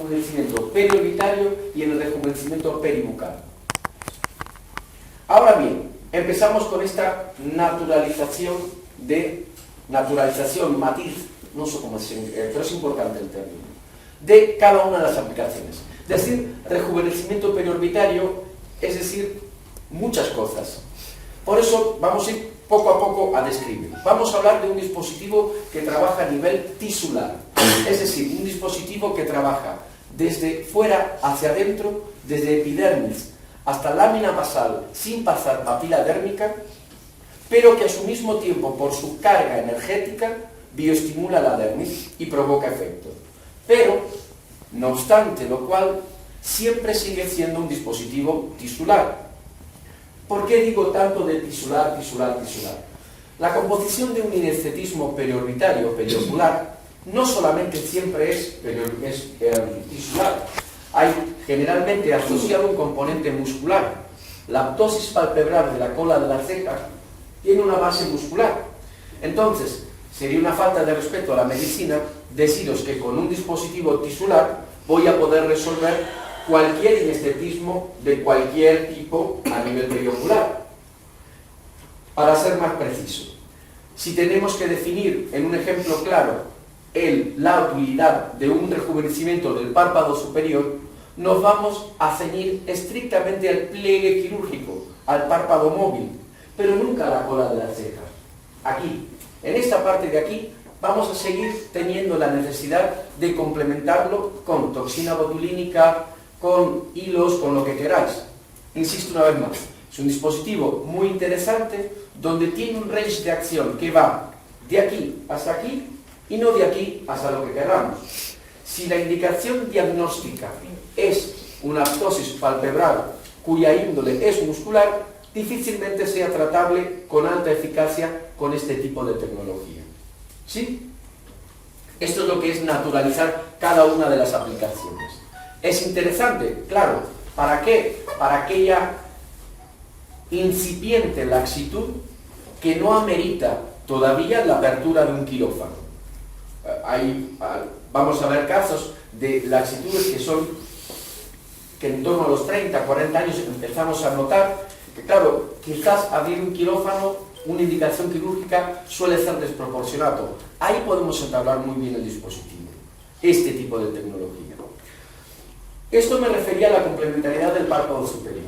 rejuvenecimiento periorbitario y en el rejuvenecimiento peribucal. Ahora bien, empezamos con esta naturalización, matiz, no sé cómo decir, pero es importante el término, de cada una de las aplicaciones. Es decir, rejuvenecimiento periorbitario, es decir, muchas cosas. Por eso vamos a ir poco a poco a describir. Vamos a hablar de un dispositivo que trabaja a nivel tisular, es decir, un dispositivo que trabaja desde fuera hacia adentro, desde epidermis hasta lámina basal, sin pasar papila dérmica, pero que a su mismo tiempo, por su carga energética, bioestimula la dermis y provoca efecto. Pero, no obstante lo cual, siempre sigue siendo un dispositivo tisular. ¿Por qué digo tanto de tisular? La composición de un inesthetismo periorbitario o periocular no solamente siempre es tisular. Hay generalmente asociado un componente muscular. La ptosis palpebral de la cola de la ceja tiene una base muscular. Entonces, sería una falta de respeto a la medicina deciros que con un dispositivo tisular voy a poder resolver cualquier inesthetismo de cualquier tipo a nivel periocular. Para ser más preciso, si tenemos que definir en un ejemplo claro la utilidad de un rejuvenecimiento del párpado superior, nos vamos a ceñir estrictamente al pliegue quirúrgico, al párpado móvil, pero nunca a la cola de la ceja. Aquí, en esta parte de aquí, vamos a seguir teniendo la necesidad de complementarlo con toxina botulínica, con hilos, con lo que queráis. Insisto una vez más, es un dispositivo muy interesante donde tiene un range de acción que va de aquí hasta aquí y no de aquí hasta lo que queramos. Si la indicación diagnóstica es una ptosis palpebral cuya índole es muscular, difícilmente sea tratable con alta eficacia con este tipo de tecnología. ¿Sí? Esto es lo que es naturalizar cada una de las aplicaciones. ¿Es interesante? Claro. ¿Para qué? Para aquella incipiente laxitud que no amerita todavía la apertura de un quirófano. Vamos a ver casos de laxitudes que en torno a los 30, 40 años empezamos a notar que, claro, quizás abrir un quirófano, una indicación quirúrgica, suele ser desproporcionado. Ahí podemos entablar muy bien el dispositivo, este tipo de tecnología. Esto me refería a la complementariedad del párpado superior.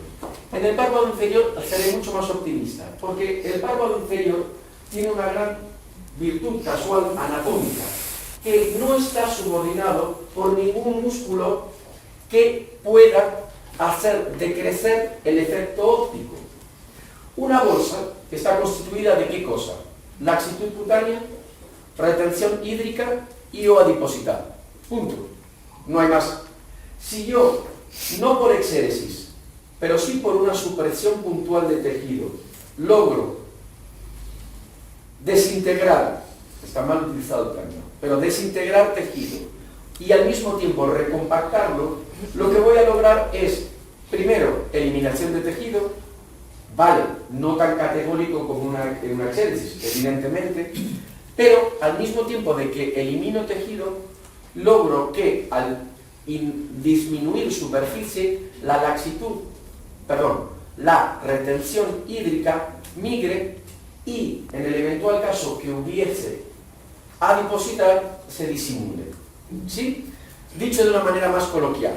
En el párpado inferior seré mucho más optimista, porque el párpado inferior tiene una gran virtud casual anatómica, que no está subordinado por ningún músculo que pueda hacer decrecer el efecto óptico. Una bolsa está constituida de ¿qué cosa? Laxitud cutánea, retención hídrica y o adiposidad. Punto. No hay más. Si yo, no por exéresis, pero sí por una supresión puntual de tejido, logro desintegrar, está mal utilizado el término, pero desintegrar tejido y al mismo tiempo recompactarlo, lo que voy a lograr es, primero, eliminación de tejido, vale, no tan categórico como una exéresis, evidentemente, pero al mismo tiempo de que elimino tejido, logro que al disminuir superficie, la retención hídrica migre y en el eventual caso que hubiese adiposidad se disimule. ¿Sí? Dicho de una manera más coloquial,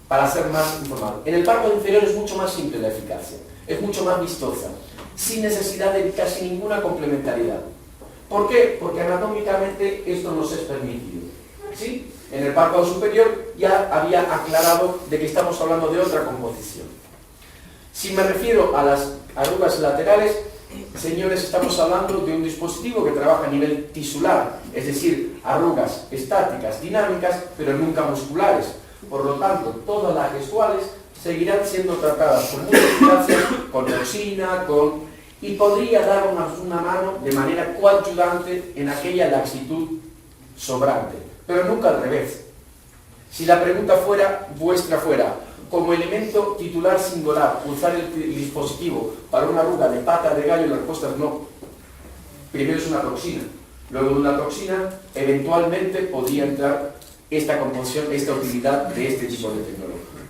para ser más informal. En el párpado inferior es mucho más simple la eficacia, es mucho más vistosa, sin necesidad de casi ninguna complementariedad. ¿Por qué? Porque anatómicamente esto nos es permitido. ¿Sí? En el párpado superior ya había aclarado de que estamos hablando de otra composición. Si me refiero a las arrugas laterales, señores, estamos hablando de un dispositivo que trabaja a nivel tisular, es decir, arrugas estáticas, dinámicas, pero nunca musculares. Por lo tanto, todas las gestuales seguirán siendo tratadas con mucha eficacia, con toxina, y podría dar una mano de manera coadyuvante en aquella laxitud sobrante, pero nunca al revés. Si la pregunta fuera, vuestra fuera, como elemento titular singular, usar el dispositivo para una arruga de pata de gallo, la respuesta es no. Primero es una toxina, luego de una toxina, eventualmente podría entrar esta composición, esta utilidad de este tipo de tecnología.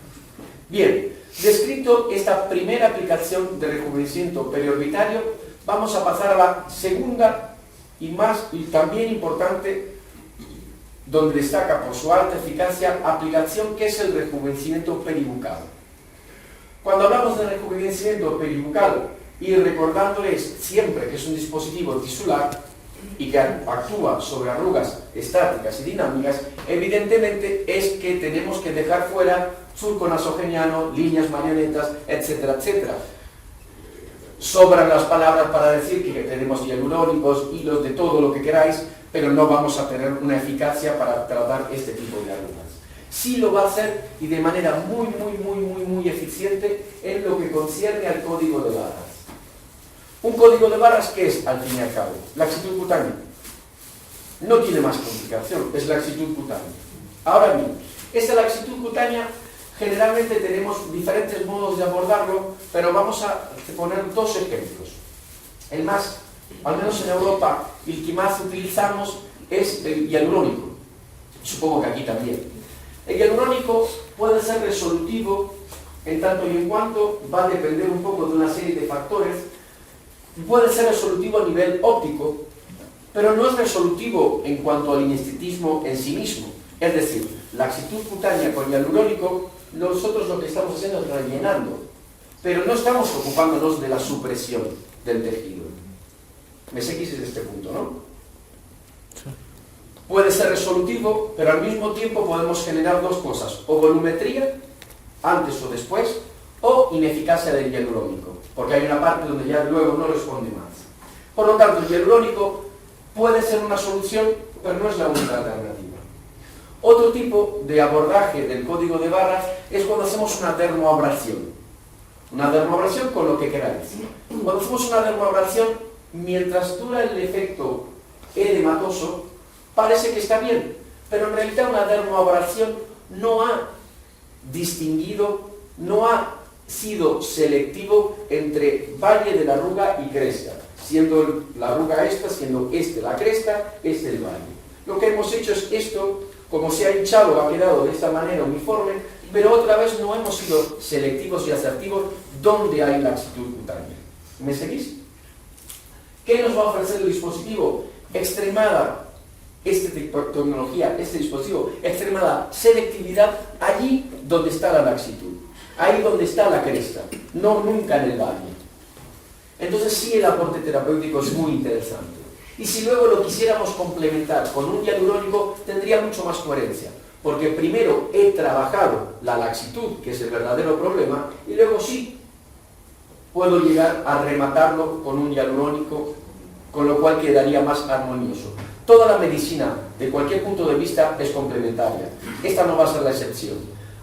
Bien, descrito esta primera aplicación de rejuvenecimiento periorbitario, vamos a pasar a la segunda y también importante, donde destaca por su alta eficacia, aplicación, que es el rejuvenecimiento peribucal. Cuando hablamos de rejuvenecimiento peribucal, y recordándoles siempre que es un dispositivo tisular y que actúa sobre arrugas estáticas y dinámicas, evidentemente es que tenemos que dejar fuera surco nasogeniano, líneas marionetas, etcétera, etcétera. Sobran las palabras para decir que tenemos hialurónicos, hilos, de todo lo que queráis, pero no vamos a tener una eficacia para tratar este tipo de arrugas. Sí lo va a hacer, y de manera muy eficiente, en lo que concierne al código de barras. Un código de barras, ¿qué es, al fin y al cabo? Laxitud cutánea. No tiene más complicación, es laxitud cutánea. Ahora bien, esta laxitud cutánea, generalmente tenemos diferentes modos de abordarlo, pero vamos a poner dos ejemplos. El más, al menos en Europa, el que más utilizamos es el hialurónico. Supongo que aquí también. El hialurónico puede ser resolutivo en tanto y en cuanto va a depender un poco de una serie de factores. Puede ser resolutivo a nivel óptico, pero no es resolutivo en cuanto al inestetismo en sí mismo. Es decir, laxitud cutánea con hialurónico, nosotros lo que estamos haciendo es rellenando, pero no estamos ocupándonos de la supresión del tejido. ¿Me seguís desde este punto, no? Sí. Puede ser resolutivo, pero al mismo tiempo podemos generar dos cosas: o volumetría, antes o después, o ineficacia del hialurónico, porque hay una parte donde ya luego no responde más. Por lo tanto, el hialurónico puede ser una solución, pero no es la única alternativa. Otro tipo de abordaje del código de barras es cuando hacemos una dermoabrasión. Una dermoabrasión con lo que queráis. Cuando hacemos una dermoabrasión, mientras dura el efecto edematoso, parece que está bien, pero en realidad una dermoabrasión no ha distinguido, no ha sido selectivo entre valle de la arruga y cresta, siendo la arruga esta, siendo la cresta, el valle. Lo que hemos hecho es esto, como se ha hinchado, ha quedado de esta manera uniforme, pero otra vez no hemos sido selectivos y asertivos donde hay laxitud cutánea. ¿Me seguís? ¿Qué nos va a ofrecer el dispositivo? Extremada tecnología, este dispositivo, extremada selectividad allí donde está la laxitud, ahí donde está la cresta, no nunca en el valle. Entonces sí, el aporte terapéutico es muy interesante. Y si luego lo quisiéramos complementar con un hialurónico, tendría mucho más coherencia, porque primero he trabajado la laxitud, que es el verdadero problema, y luego sí puedo llegar a rematarlo con un hialurónico, con lo cual quedaría más armonioso. Toda la medicina, de cualquier punto de vista, es complementaria. Esta no va a ser la excepción.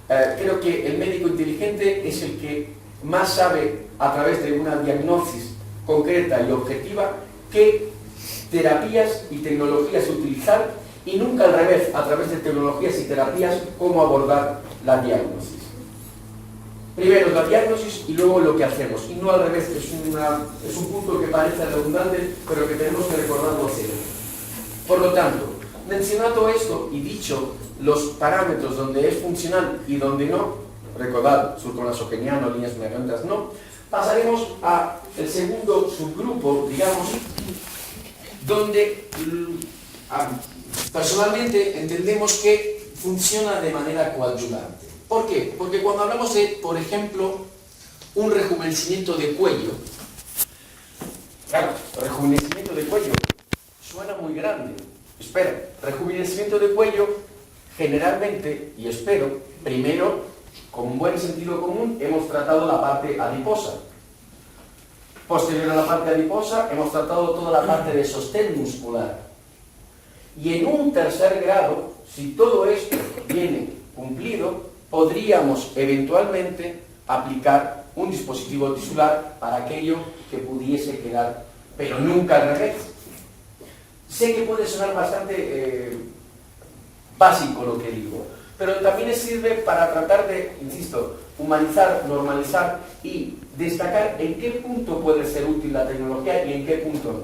Creo que el médico inteligente es el que más sabe, a través de una diagnosis concreta y objetiva, qué terapias y tecnologías utilizar, y nunca al revés, a través de tecnologías y terapias, cómo abordar la diagnosis. Primero la diagnosis y luego lo que hacemos, y no al revés. Es un punto que parece redundante, pero que tenemos que recordarlo siempre. Por lo tanto, mencionado esto y dicho los parámetros donde es funcional y donde no, recordad, surco nasogeniano, líneas marionetas no, pasaremos al segundo subgrupo, digamos, donde personalmente entendemos que funciona de manera coadyuvante. ¿Por qué? Porque cuando hablamos de, por ejemplo, un rejuvenecimiento de cuello, claro, rejuvenecimiento de cuello suena muy grande. Espera, rejuvenecimiento de cuello, generalmente, y espero, primero, con un buen sentido común, hemos tratado la parte adiposa. Posterior a la parte adiposa, hemos tratado toda la parte de sostén muscular. Y en un tercer grado, si todo esto viene cumplido, podríamos eventualmente aplicar un dispositivo tisular para aquello que pudiese quedar, pero nunca al revés. Sé que puede sonar bastante básico lo que digo, pero también sirve para tratar de, insisto, humanizar, normalizar y destacar en qué punto puede ser útil la tecnología y en qué punto no.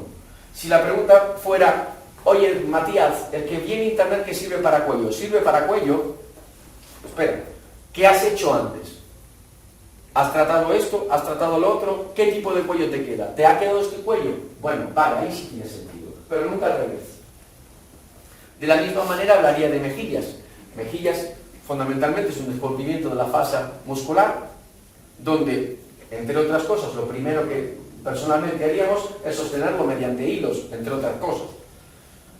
Si la pregunta fuera oye, Matías, el que viene a internet que sirve para cuello, ¿sirve para cuello? Espera, ¿qué has hecho antes? ¿Has tratado esto? ¿Has tratado lo otro? ¿Qué tipo de cuello te queda? ¿Te ha quedado este cuello? Bueno, vale, ahí sí tiene sentido, pero nunca al revés. De la misma manera hablaría de mejillas. Mejillas fundamentalmente es un descubrimiento de la fascia muscular, donde, entre otras cosas, lo primero que personalmente haríamos es sostenerlo mediante hilos, entre otras cosas.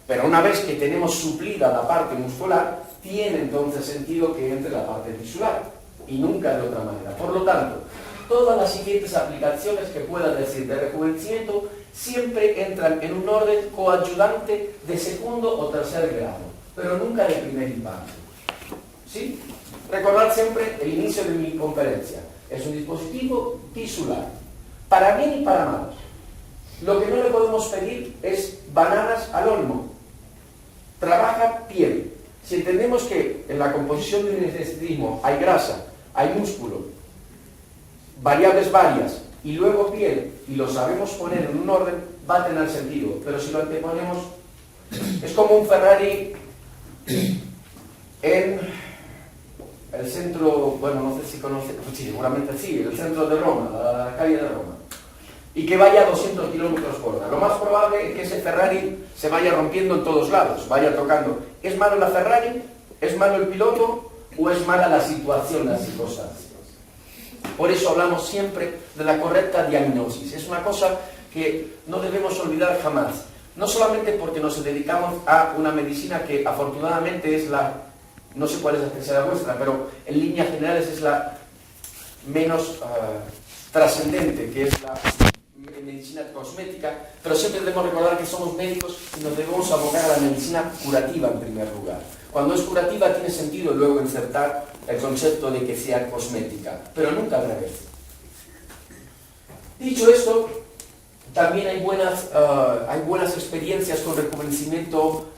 Pero una vez que tenemos suplida la parte muscular, tiene entonces sentido que entre la parte tisular, y nunca de otra manera. Por lo tanto, todas las siguientes aplicaciones que pueda decir de rejuvenecimiento siempre entran en un orden coadyuvante de segundo o tercer grado, pero nunca de primer impacto. ¿Sí? Recordad siempre el inicio de mi conferencia. Es un dispositivo tisular, para bien y para mal. Lo que no le podemos pedir es bananas al olmo. Trabaja piel. Si entendemos que en la composición de un estetismo hay grasa, hay músculo, variables varias, y luego piel, y lo sabemos poner en un orden, va a tener sentido. Pero si lo anteponemos, es como un Ferrari en el centro, bueno, no sé si conoce, sí, seguramente sí, el centro de Roma, la calle de Roma, y que vaya a 200 kilómetros por hora. Lo más probable es que ese Ferrari se vaya rompiendo en todos lados, vaya tocando. ¿Es malo la Ferrari? ¿Es malo el piloto? ¿O es mala la situación, las circunstancias? Por eso hablamos siempre de la correcta diagnosis. Es una cosa que no debemos olvidar jamás. No solamente porque nos dedicamos a una medicina que afortunadamente es la, no sé cuál es la especialidad vuestra, pero en líneas generales es la menos trascendente, que es la medicina cosmética, pero siempre debemos recordar que somos médicos y nos debemos abocar a la medicina curativa en primer lugar. Cuando es curativa tiene sentido luego insertar el concepto de que sea cosmética, pero nunca al revés. Dicho esto, también hay buenas experiencias con rejuvenecimiento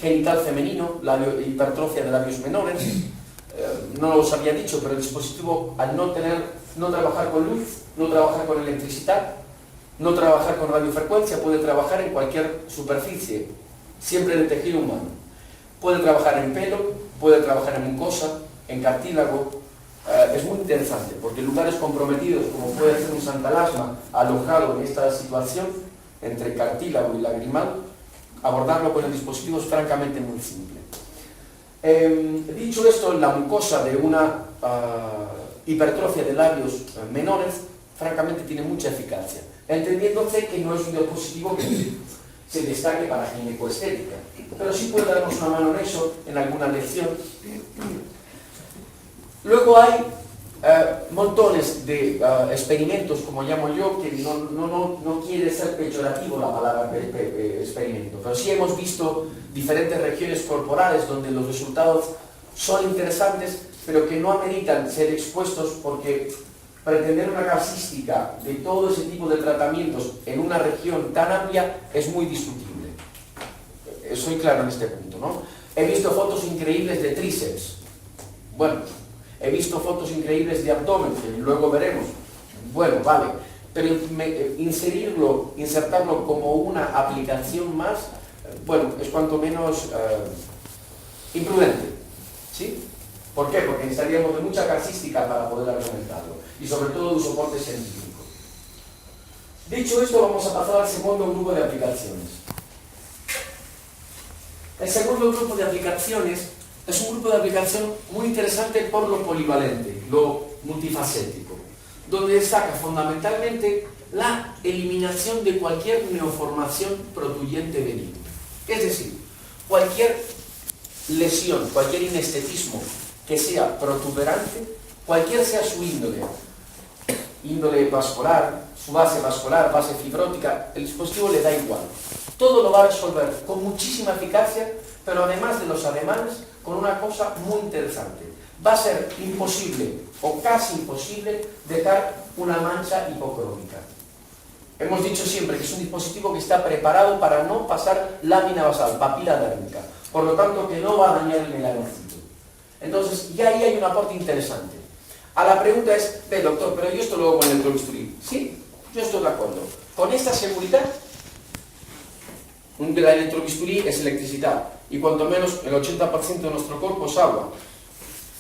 genital femenino, la hipertrofia de labios menores. No os había dicho, pero el dispositivo, al no trabajar con luz, no trabajar con electricidad, no trabajar con radiofrecuencia, puede trabajar en cualquier superficie, siempre de tejido humano. Puede trabajar en pelo, puede trabajar en mucosa, en cartílago. Es muy interesante, porque en lugares comprometidos, como puede ser un santalasma alojado en esta situación, entre cartílago y lagrimal, abordarlo con el dispositivo es francamente muy simple. Dicho esto, la mucosa de una hipertrofia de labios menores, francamente tiene mucha eficacia, entendiéndose que no es un dispositivo que se destaque para ginecoestética, pero sí puede darnos una mano en eso en alguna lección. Luego hay montones de experimentos, como llamo yo, que no quiere ser peyorativo la palabra experimento, pero sí hemos visto diferentes regiones corporales donde los resultados son interesantes, pero que no ameritan ser expuestos, porque pretender una casística de todo ese tipo de tratamientos en una región tan amplia es muy discutible. Soy claro en este punto, ¿no? He visto fotos increíbles de tríceps. Bueno, he visto fotos increíbles de abdomen, que luego veremos. Bueno, vale. Pero insertarlo como una aplicación más, bueno, es cuanto menos imprudente. ¿Sí? ¿Por qué? Porque necesitaríamos de mucha casística para poder argumentarlo. Y sobre todo de un soporte científico. Dicho esto, vamos a pasar al segundo grupo de aplicaciones. El segundo grupo de aplicaciones es un grupo de aplicación muy interesante por lo polivalente, lo multifacético, donde destaca fundamentalmente la eliminación de cualquier neoformación protuyente benigna. Es decir, cualquier lesión, cualquier inestetismo que sea protuberante, cualquier sea su índole vascular, su base vascular, base fibrótica, el dispositivo le da igual. Todo lo va a resolver con muchísima eficacia, pero además de los ademanes, con una cosa muy interesante. Va a ser imposible, o casi imposible, dejar una mancha hipocrómica. Hemos dicho siempre que es un dispositivo que está preparado para no pasar lámina basal, papila dérmica. Por lo tanto, que no va a dañar el melanocito. Entonces, ya ahí hay un aporte interesante. A la pregunta es, doctor, pero yo esto lo hago con el electrobisturí. Sí, yo estoy de acuerdo. Con esta seguridad, La electrobisturí es electricidad y cuanto menos el 80% de nuestro cuerpo es agua.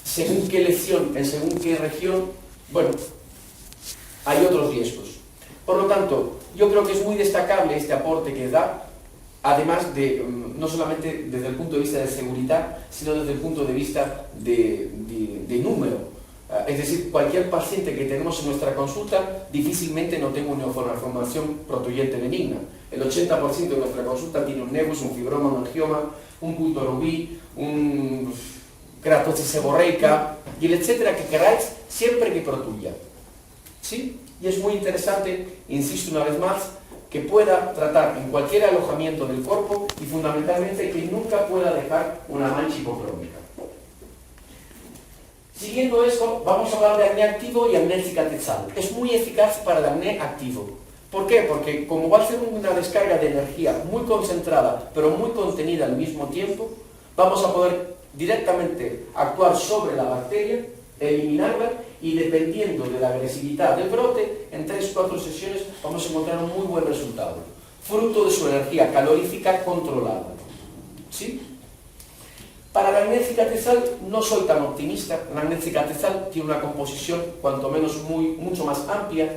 Según qué lesión, en según qué región, bueno, hay otros riesgos. Por lo tanto, yo creo que es muy destacable este aporte que da, además de, no solamente desde el punto de vista de seguridad, sino desde el punto de vista de número. Es decir, cualquier paciente que tenemos en nuestra consulta difícilmente no tenga una formación protuyente benigna. El 80% de nuestra consulta tiene un nevus, un fibroma, un angioma, un punto rubí, un keratosis seborreica y el etcétera que queráis, siempre que protuya. ¿Sí? Y es muy interesante, insisto una vez más, que pueda tratar en cualquier alojamiento del cuerpo y fundamentalmente que nunca pueda dejar una mancha hipocrómica. Siguiendo esto, vamos a hablar de acné activo y acné cicatrizal. Es muy eficaz para el acné activo. ¿Por qué? Porque como va a ser una descarga de energía muy concentrada, pero muy contenida al mismo tiempo, vamos a poder directamente actuar sobre la bacteria, eliminarla y dependiendo de la agresividad del brote, en 3-4 sesiones vamos a encontrar un muy buen resultado, fruto de su energía calorífica controlada. ¿Sí? Para la acné cicatrizal no soy tan optimista. La acné cicatrizal tiene una composición cuanto menos mucho más amplia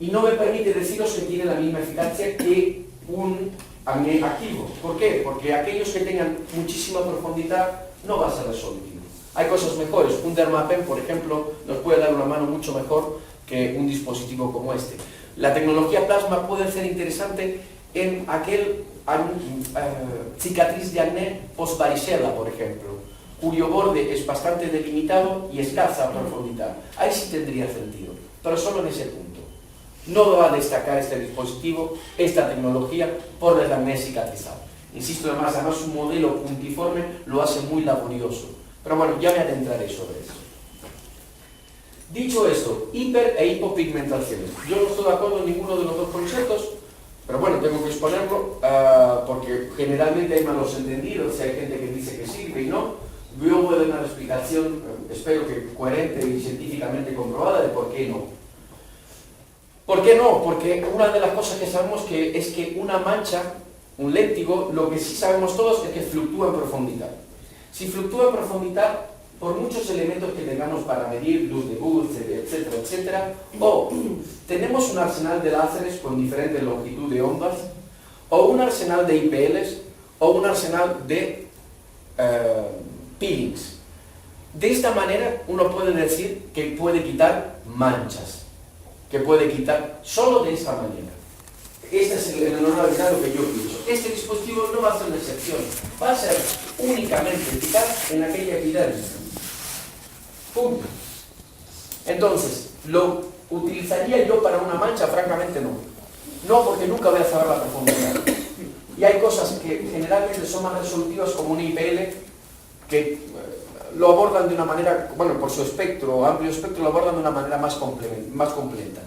y no me permite deciros que tiene la misma eficacia que un acné activo. ¿Por qué? Porque aquellos que tengan muchísima profundidad no va a ser resolutivo. Hay cosas mejores. Un Dermapen, por ejemplo, nos puede dar una mano mucho mejor que un dispositivo como este. La tecnología plasma puede ser interesante en aquel cicatriz de acné post-varicela, por ejemplo, cuyo borde es bastante delimitado y escasa profundidad. Ahí sí tendría sentido, pero solo en ese punto. No va a destacar este dispositivo, esta tecnología, por el acné cicatrizal. Insisto, además un modelo puntiforme lo hace muy laborioso. Pero bueno, ya me adentraré sobre eso. Dicho esto, hiper e hipopigmentaciones. Yo no estoy de acuerdo en ninguno de los dos conceptos, pero bueno, tengo que exponerlo porque generalmente hay malos entendidos, hay gente que dice que sirve y no. Yo voy a dar una explicación, espero que coherente y científicamente comprobada de por qué no. ¿Por qué no? Porque una de las cosas que sabemos es que una mancha, un léntigo, lo que sí sabemos todos es que fluctúa en profundidad. Si fluctúa en profundidad, por muchos elementos que tengamos para medir, luz de luz, etcétera, etcétera, o tenemos un arsenal de láseres con diferente longitud de ondas, o un arsenal de IPLs, o un arsenal de peelings. De esta manera uno puede decir que puede quitar manchas, que puede quitar solo de esta manera. Este es el realidad lo que yo pienso. Este dispositivo no va a ser una excepción, va a ser únicamente eficaz en aquella epidermis. Punto. Entonces, ¿lo utilizaría yo para una mancha? Francamente no. No, porque nunca voy a saber la profundidad. Y hay cosas que generalmente son más resolutivas como un IPL que lo abordan de una manera, bueno, por su espectro, amplio espectro, lo abordan de una manera más completa.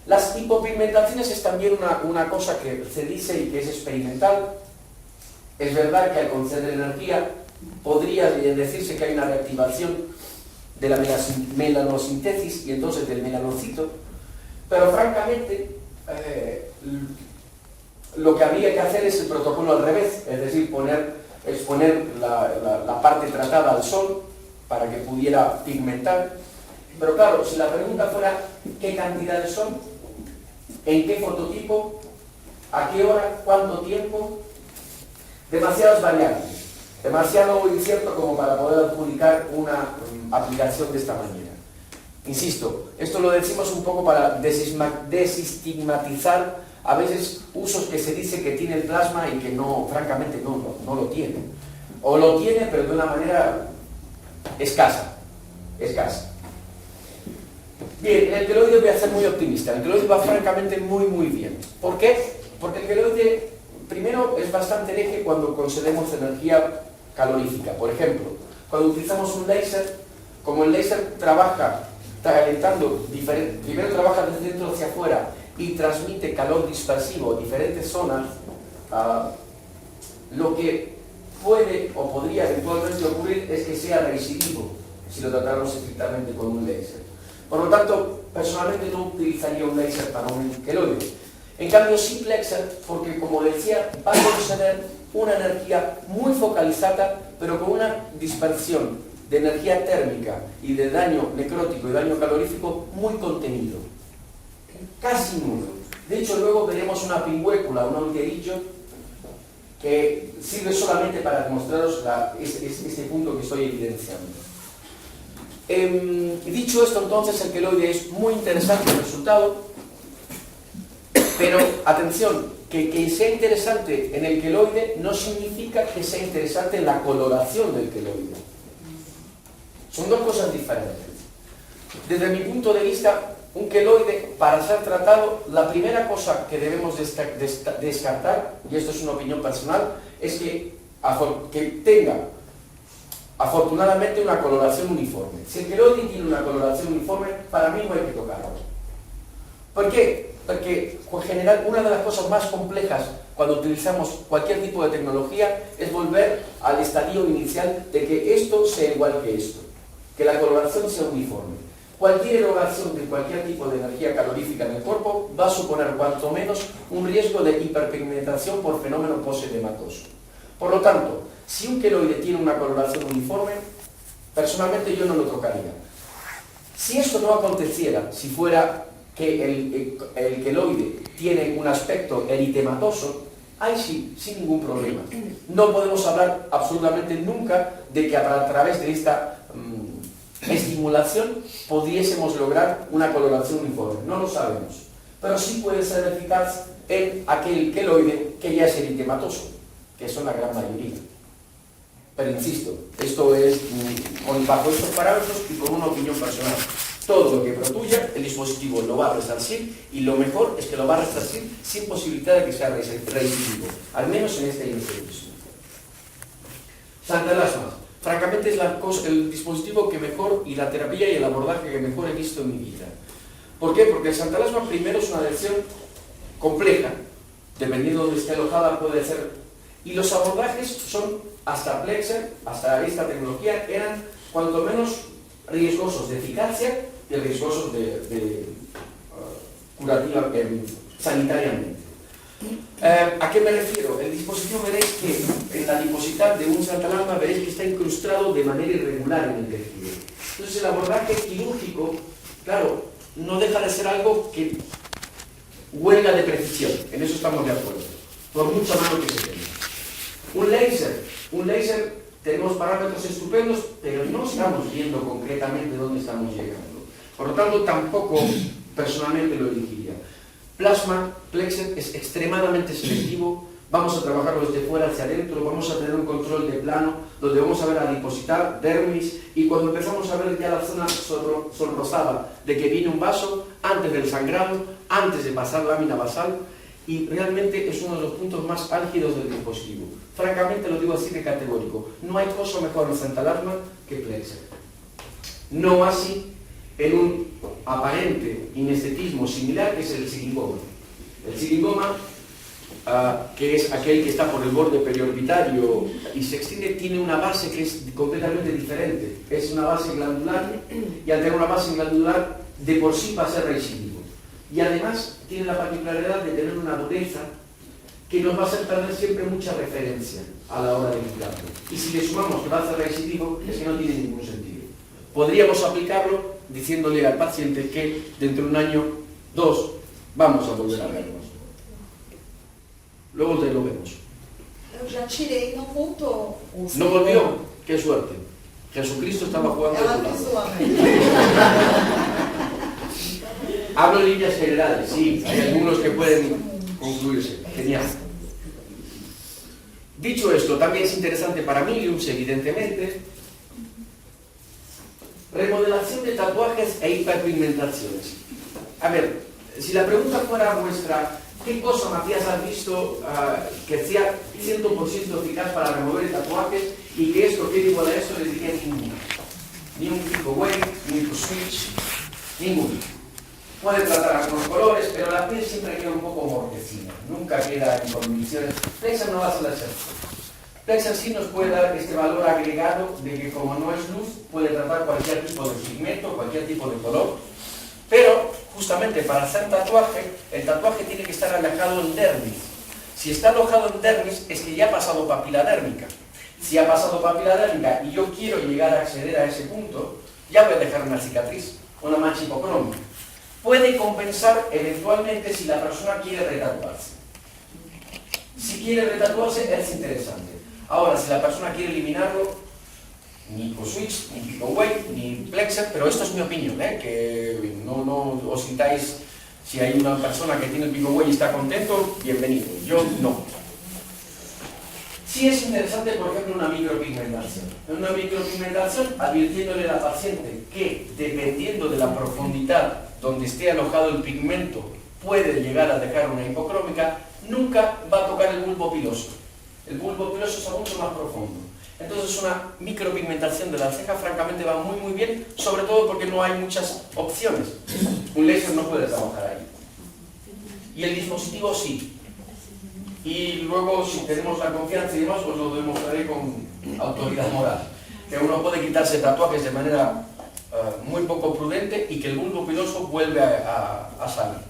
Las hipopigmentaciones es también una cosa que se dice y que es experimental. Es verdad que al conceder energía podría decirse que hay una reactivación de la melanosintesis y entonces del melanocito, pero francamente lo que habría que hacer es el protocolo al revés, es decir, exponer la parte tratada al sol para que pudiera pigmentar. Pero claro, si la pregunta fuera ¿qué cantidades son? ¿En qué fototipo? ¿A qué hora? ¿Cuánto tiempo? Demasiadas variables. Demasiado incierto como para poder adjudicar una aplicación de esta manera. Insisto, esto lo decimos un poco para desestigmatizar a veces usos que se dice que tiene el plasma y que no, francamente no lo tiene. O lo tiene, pero de una manera escasa. Bien, el queloide voy a ser muy optimista. El queloide va francamente muy bien. ¿Por qué? Porque el queloide, primero, es bastante hereje cuando concedemos energía calorífica. Por ejemplo, cuando utilizamos un láser, como el láser trabaja calentando, primero trabaja desde dentro hacia afuera y transmite calor dispersivo a diferentes zonas, lo que puede o podría eventualmente ocurrir es que sea reincidivo si lo tratamos estrictamente con un láser. Por lo tanto, personalmente no utilizaría un láser para un queloide. En cambio, sí Plexer, porque como decía, va a conceder una energía muy focalizada, pero con una dispersión de energía térmica y de daño necrótico y daño calorífico muy contenido. Casi nulo. De hecho, luego veremos una pingüécula, un alterillo, que sirve solamente para demostraros este punto que estoy evidenciando. Dicho esto, entonces, el queloide es muy interesante el resultado, pero atención, que sea interesante en el queloide no significa que sea interesante en la coloración del queloide. Son dos cosas diferentes. Desde mi punto de vista, un queloide, para ser tratado, la primera cosa que debemos descartar, y esto es una opinión personal, es que tenga afortunadamente una coloración uniforme. Si el queloide tiene una coloración uniforme, para mí no hay que tocarlo. ¿Por qué? Porque en general una de las cosas más complejas cuando utilizamos cualquier tipo de tecnología es volver al estadio inicial de que esto sea igual que esto, que la coloración sea uniforme. Cualquier erogación de cualquier tipo de energía calorífica en el cuerpo va a suponer cuanto menos un riesgo de hiperpigmentación por fenómeno posedematoso. Por lo tanto, si un queloide tiene una coloración uniforme, personalmente yo no lo tocaría. Si esto no aconteciera, si fuera que el queloide tiene un aspecto eritematoso, ahí sí, sin ningún problema. No podemos hablar absolutamente nunca de que a través de esta estimulación pudiésemos lograr una coloración uniforme. No lo sabemos. Pero sí puede ser eficaz en aquel queloide que ya es eritematoso, que son la gran mayoría. Pero insisto, esto es bajo estos parámetros y con una opinión personal. Todo lo que protuya, el dispositivo lo va a resarcir y lo mejor es que lo va a resarcir sin posibilidad de que sea reincidivo, al menos en este inicialismo. Santalasma. Francamente es el dispositivo que mejor, y la terapia y el abordaje que mejor he visto en mi vida. ¿Por qué? Porque el santalasma primero es una lesión compleja, dependiendo de donde esté alojada puede ser, y los abordajes son, hasta Plexer, hasta esta tecnología, eran cuanto menos riesgosos de eficacia y riesgosos de curativa sanitariamente. ¿A qué me refiero? El dispositivo veréis que en la adiposidad de un santalasma veréis que está incrustado de manera irregular en el tejido. Entonces el abordaje quirúrgico, claro, no deja de ser algo que huelga de precisión, en eso estamos de acuerdo, por mucha mano que se tenga. Un láser tenemos parámetros estupendos, pero no estamos viendo concretamente dónde estamos llegando. Por lo tanto, tampoco personalmente lo elegiría. Plasma, Plexer, es extremadamente selectivo. Vamos a trabajarlo desde fuera hacia adentro, vamos a tener un control de plano, donde vamos a ver adiposidad, dermis, y cuando empezamos a ver ya la zona sonrosada de que viene un vaso, antes del sangrado, antes de pasar lámina basal, y realmente es uno de los puntos más álgidos del dispositivo. Francamente lo digo así de categórico, no hay cosa mejor en santalasma que Plexer. No así en un aparente inestetismo similar que es el psiquingoma. El psiquingoma, que es aquel que está por el borde periorbitario y se extiende, tiene una base que es completamente diferente. Es una base glandular y al tener una base glandular de por sí va a ser reincidivo. Y además tiene la particularidad de tener una dureza que nos va a hacer perder siempre mucha referencia a la hora de limpiarlo. Y si le sumamos que va a ser reincidivo, es que no tiene ningún sentido. Podríamos aplicarlo diciéndole al paciente que dentro de un año, 2, vamos a volver a vernos. Luego te lo vemos. Eu já tirei e não voltou. ¿No volvió? ¡Qué suerte! Jesucristo estaba jugando Ela a tu lado. avisou a mãe. Hablo en líneas generales, sí, hay algunos que pueden concluirse. Genial. Dicho esto, también es interesante para Milius, evidentemente. Remodelación de tatuajes e hiperpigmentaciones. A ver, si la pregunta fuera vuestra, ¿qué cosa, Matías, has visto que sea 100% eficaz para remover tatuajes y que esto quede igual a esto? Les diría ninguna. Ni un Kiko Wave, ni un Switch, ninguno. Puede tratar algunos colores, pero la piel siempre queda un poco mortecina, nunca queda en condiciones. Plexer no va a ser la excepción. Plexer sí nos puede dar este valor agregado de que como no es luz, puede tratar cualquier tipo de pigmento, cualquier tipo de color, pero justamente para hacer tatuaje, el tatuaje tiene que estar alojado en dermis. Si está alojado en dermis, es que ya ha pasado papila dérmica. Si ha pasado papila dérmica y yo quiero llegar a acceder a ese punto, ya voy a dejar una cicatriz, una mancha hipocrómica. Puede compensar eventualmente si la persona quiere retatuarse. Si quiere retatuarse es interesante. Ahora, si la persona quiere eliminarlo, ni PicoSwitch, ni PicoWay, ni Plexer, pero esto es mi opinión, que no os sintáis, si hay una persona que tiene el PicoWay y está contento, bienvenido. Yo no. Sí es interesante, por ejemplo, una micropigmentación. Una micropigmentación advirtiéndole a la paciente que, dependiendo de la profundidad donde esté alojado el pigmento, puede llegar a dejar una hipocrómica, nunca va a tocar el bulbo piloso. El bulbo piloso es mucho más profundo. Entonces una micropigmentación de la ceja francamente va muy bien, sobre todo porque no hay muchas opciones. Un láser no puede trabajar ahí. Y el dispositivo sí. Y luego, si tenemos la confianza y demás, os lo demostraré con autoridad moral. Que uno puede quitarse tatuajes de manera muy poco prudente y que el bulbo piloso vuelve a salir.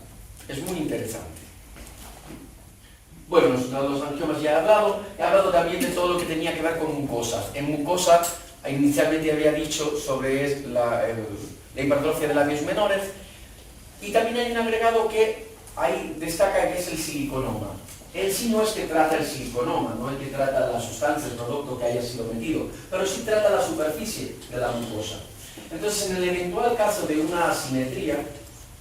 Es muy interesante. Bueno, los angiomas ya he hablado también de todo lo que tenía que ver con mucosas. En mucosa, inicialmente había dicho sobre la hipertrofia de labios menores, y también hay un agregado que ahí destaca, que es el siliconoma. Él sí no es que trata el siliconoma, no es que trata la sustancia, el producto que haya sido metido, pero sí trata la superficie de la mucosa. Entonces, en el eventual caso de una asimetría,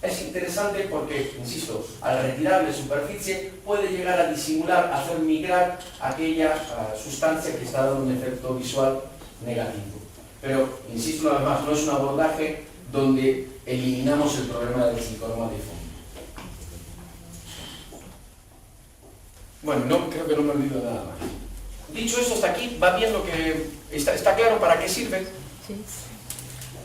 es interesante porque, insisto, al retirar la superficie puede llegar a disimular, a hacer migrar aquella sustancia que está dando un efecto visual negativo. Pero, insisto una vez más, no es un abordaje donde eliminamos el problema del siliconoma de fondo. Bueno, creo que no me olvido nada más. Dicho esto, hasta aquí, va bien lo que está claro para qué sirve. Sí.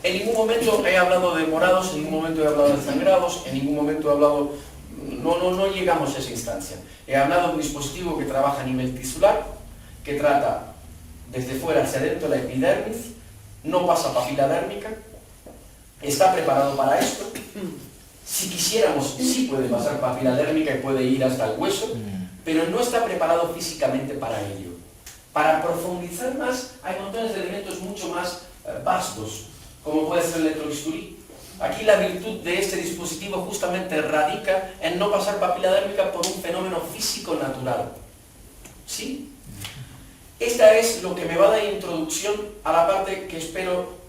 En ningún momento he hablado de morados, en ningún momento he hablado de sangrados, en ningún momento he hablado... No llegamos a esa instancia. He hablado de un dispositivo que trabaja a nivel tisular, que trata desde fuera hacia adentro la epidermis, no pasa papila dérmica, está preparado para esto. Si quisiéramos, sí puede pasar papila dérmica y puede ir hasta el hueso, pero no está preparado físicamente para ello. Para profundizar más, hay montones de elementos mucho más vastos, como puede ser el electrobisturí. Aquí la virtud de este dispositivo justamente radica en no pasar papila dérmica por un fenómeno físico natural. ¿Sí? Esta es lo que me va a dar introducción a la parte que espero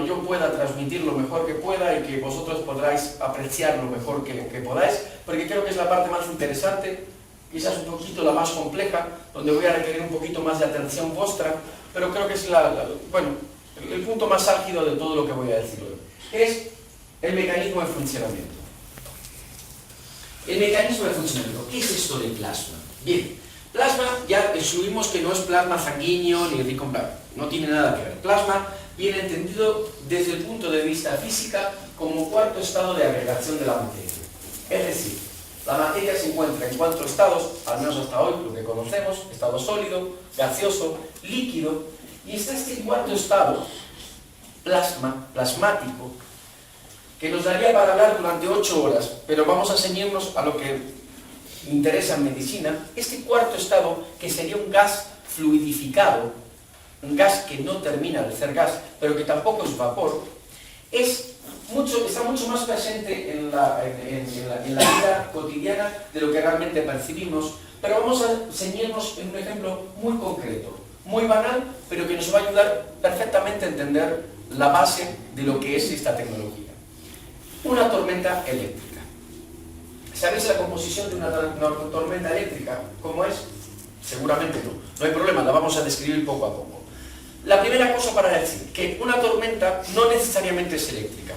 yo pueda transmitir lo mejor que pueda y que vosotros podráis apreciar lo mejor que podáis, porque creo que es la parte más interesante, quizás un poquito la más compleja, donde voy a requerir un poquito más de atención vuestra, pero creo que es el punto más álgido de todo lo que voy a decir hoy. Es el mecanismo de funcionamiento. El mecanismo de funcionamiento. ¿Qué es esto de plasma? Bien, plasma ya excluimos que no es plasma sanguíneo ni rico en plasma. No tiene nada que ver. Plasma viene entendido desde el punto de vista física como cuarto estado de agregación de la materia. Es decir, la materia se encuentra en 4 estados, al menos hasta hoy, lo que conocemos: estado sólido, gaseoso, líquido, y está este cuarto estado, plasmático, que nos daría para hablar durante 8 horas, pero vamos a ceñirnos a lo que interesa en medicina. Este cuarto estado, que sería un gas fluidificado, un gas que no termina de ser gas, pero que tampoco es vapor, está mucho más presente en la vida cotidiana de lo que realmente percibimos, pero vamos a ceñirnos en un ejemplo muy concreto, muy banal, pero que nos va a ayudar perfectamente a entender la base de lo que es esta tecnología. Una tormenta eléctrica. ¿Sabéis la composición de una tormenta eléctrica? ¿Cómo es? Seguramente no. No hay problema, la vamos a describir poco a poco. La primera cosa para decir que una tormenta no necesariamente es eléctrica.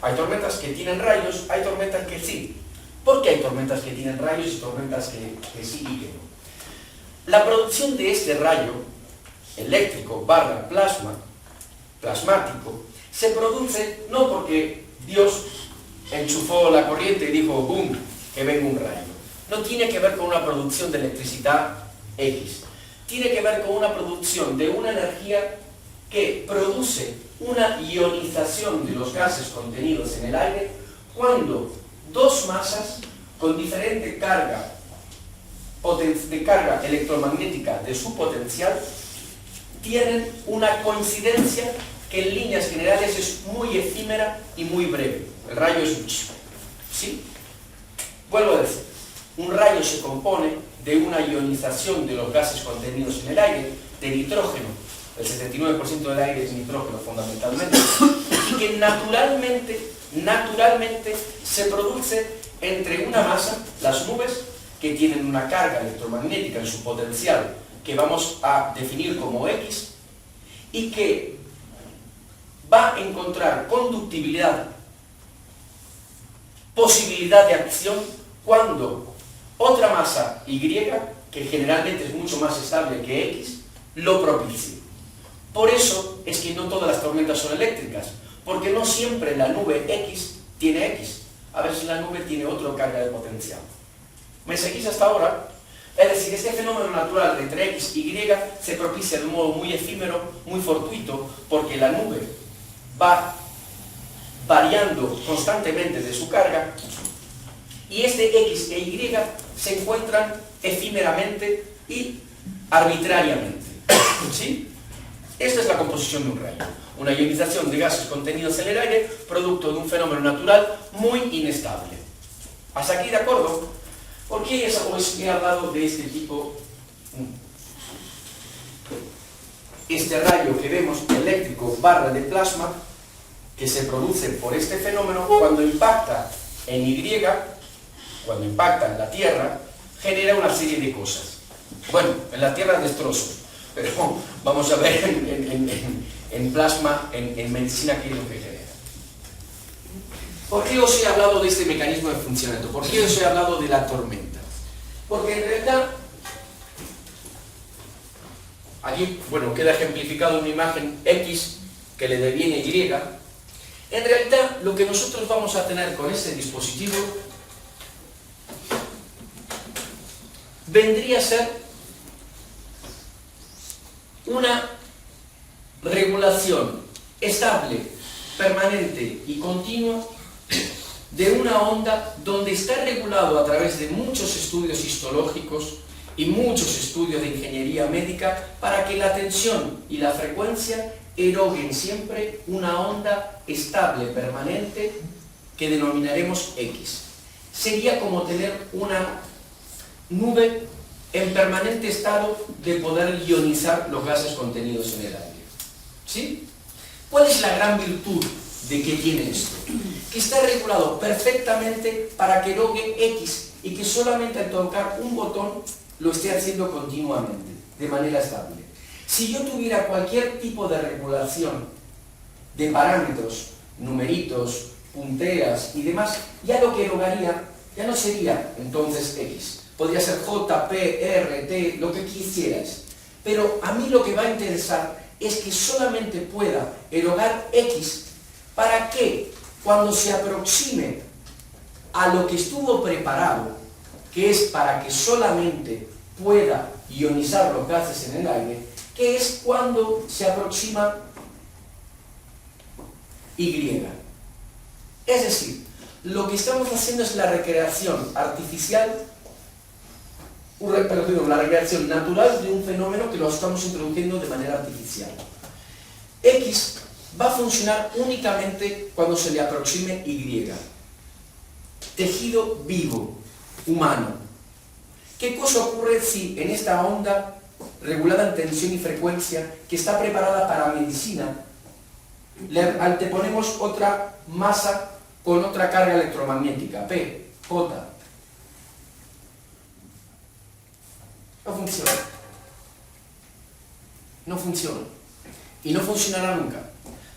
Hay tormentas que tienen rayos, hay tormentas que sí. ¿Por qué hay tormentas que tienen rayos y tormentas que sí y que no? La producción de este rayo eléctrico / plasmático se produce no porque Dios enchufó la corriente y dijo ¡boom!, que venga un rayo. No tiene que ver con una producción de electricidad X. Tiene que ver con una producción de una energía que produce una ionización de los gases contenidos en el aire cuando dos masas con diferente carga electromagnética de su potencial tienen una coincidencia que en líneas generales es muy efímera y muy breve. El rayo es mucho. ¿Sí? Vuelvo a decir, un rayo se compone de una ionización de los gases contenidos en el aire, de nitrógeno, el 79% del aire es nitrógeno fundamentalmente, y que naturalmente se produce entre una masa, las nubes, que tienen una carga electromagnética en su potencial que vamos a definir como X, y que va a encontrar conductibilidad, posibilidad de acción, cuando otra masa Y, que generalmente es mucho más estable que X, lo propicie. Por eso es que no todas las tormentas son eléctricas, porque no siempre la nube X tiene X. A ver si la nube tiene otra carga de potencial. ¿Me seguís hasta ahora? Es decir, este fenómeno natural entre X y Y se propicia de un modo muy efímero, muy fortuito, porque la nube va variando constantemente de su carga, y este X e Y se encuentran efímeramente y arbitrariamente. ¿Sí? Esta es la composición de un rayo. Una ionización de gases contenidos en el aire, producto de un fenómeno natural muy inestable. ¿Hasta aquí de acuerdo? ¿Por qué os he hablado de este tipo? Este rayo que vemos, eléctrico barra de plasma, que se produce por este fenómeno, cuando impacta en Y, cuando impacta en la Tierra, genera una serie de cosas. Bueno, en la Tierra destrozos, pero vamos a ver en plasma, en medicina, qué es lo que genera. ¿Por qué os he hablado de este mecanismo de funcionamiento? ¿Por qué os he hablado de la tormenta? Porque en realidad, aquí, bueno, queda ejemplificado una imagen X que le deviene Y. En realidad, lo que nosotros vamos a tener con este dispositivo vendría a ser una regulación estable, permanente y continua de una onda donde está regulado a través de muchos estudios histológicos y muchos estudios de ingeniería médica para que la tensión y la frecuencia eroguen siempre una onda estable, permanente, que denominaremos X. Sería como tener una nube en permanente estado de poder ionizar los gases contenidos en el aire. ¿Sí? ¿Cuál es la gran virtud de que tiene esto? Que está regulado perfectamente para que erogue X y que solamente al tocar un botón lo esté haciendo continuamente, de manera estable. Si yo tuviera cualquier tipo de regulación de parámetros, numeritos, punteras y demás, ya lo que erogaría ya no sería entonces X. Podría ser J, P, R, T, lo que quisierais. Pero a mí lo que va a interesar es que solamente pueda erogar X para que cuando se aproxime a lo que estuvo preparado, que es para que solamente pueda ionizar los gases en el aire, que es cuando se aproxima Y. Es decir, lo que estamos haciendo es la recreación artificial, la recreación natural de un fenómeno que lo estamos introduciendo de manera artificial. X va a funcionar únicamente cuando se le aproxime Y. Tejido vivo, humano. ¿Qué cosa ocurre si en esta onda regulada en tensión y frecuencia, que está preparada para medicina, le anteponemos otra masa con otra carga electromagnética, P, J? No funciona. No funciona. Y no funcionará nunca.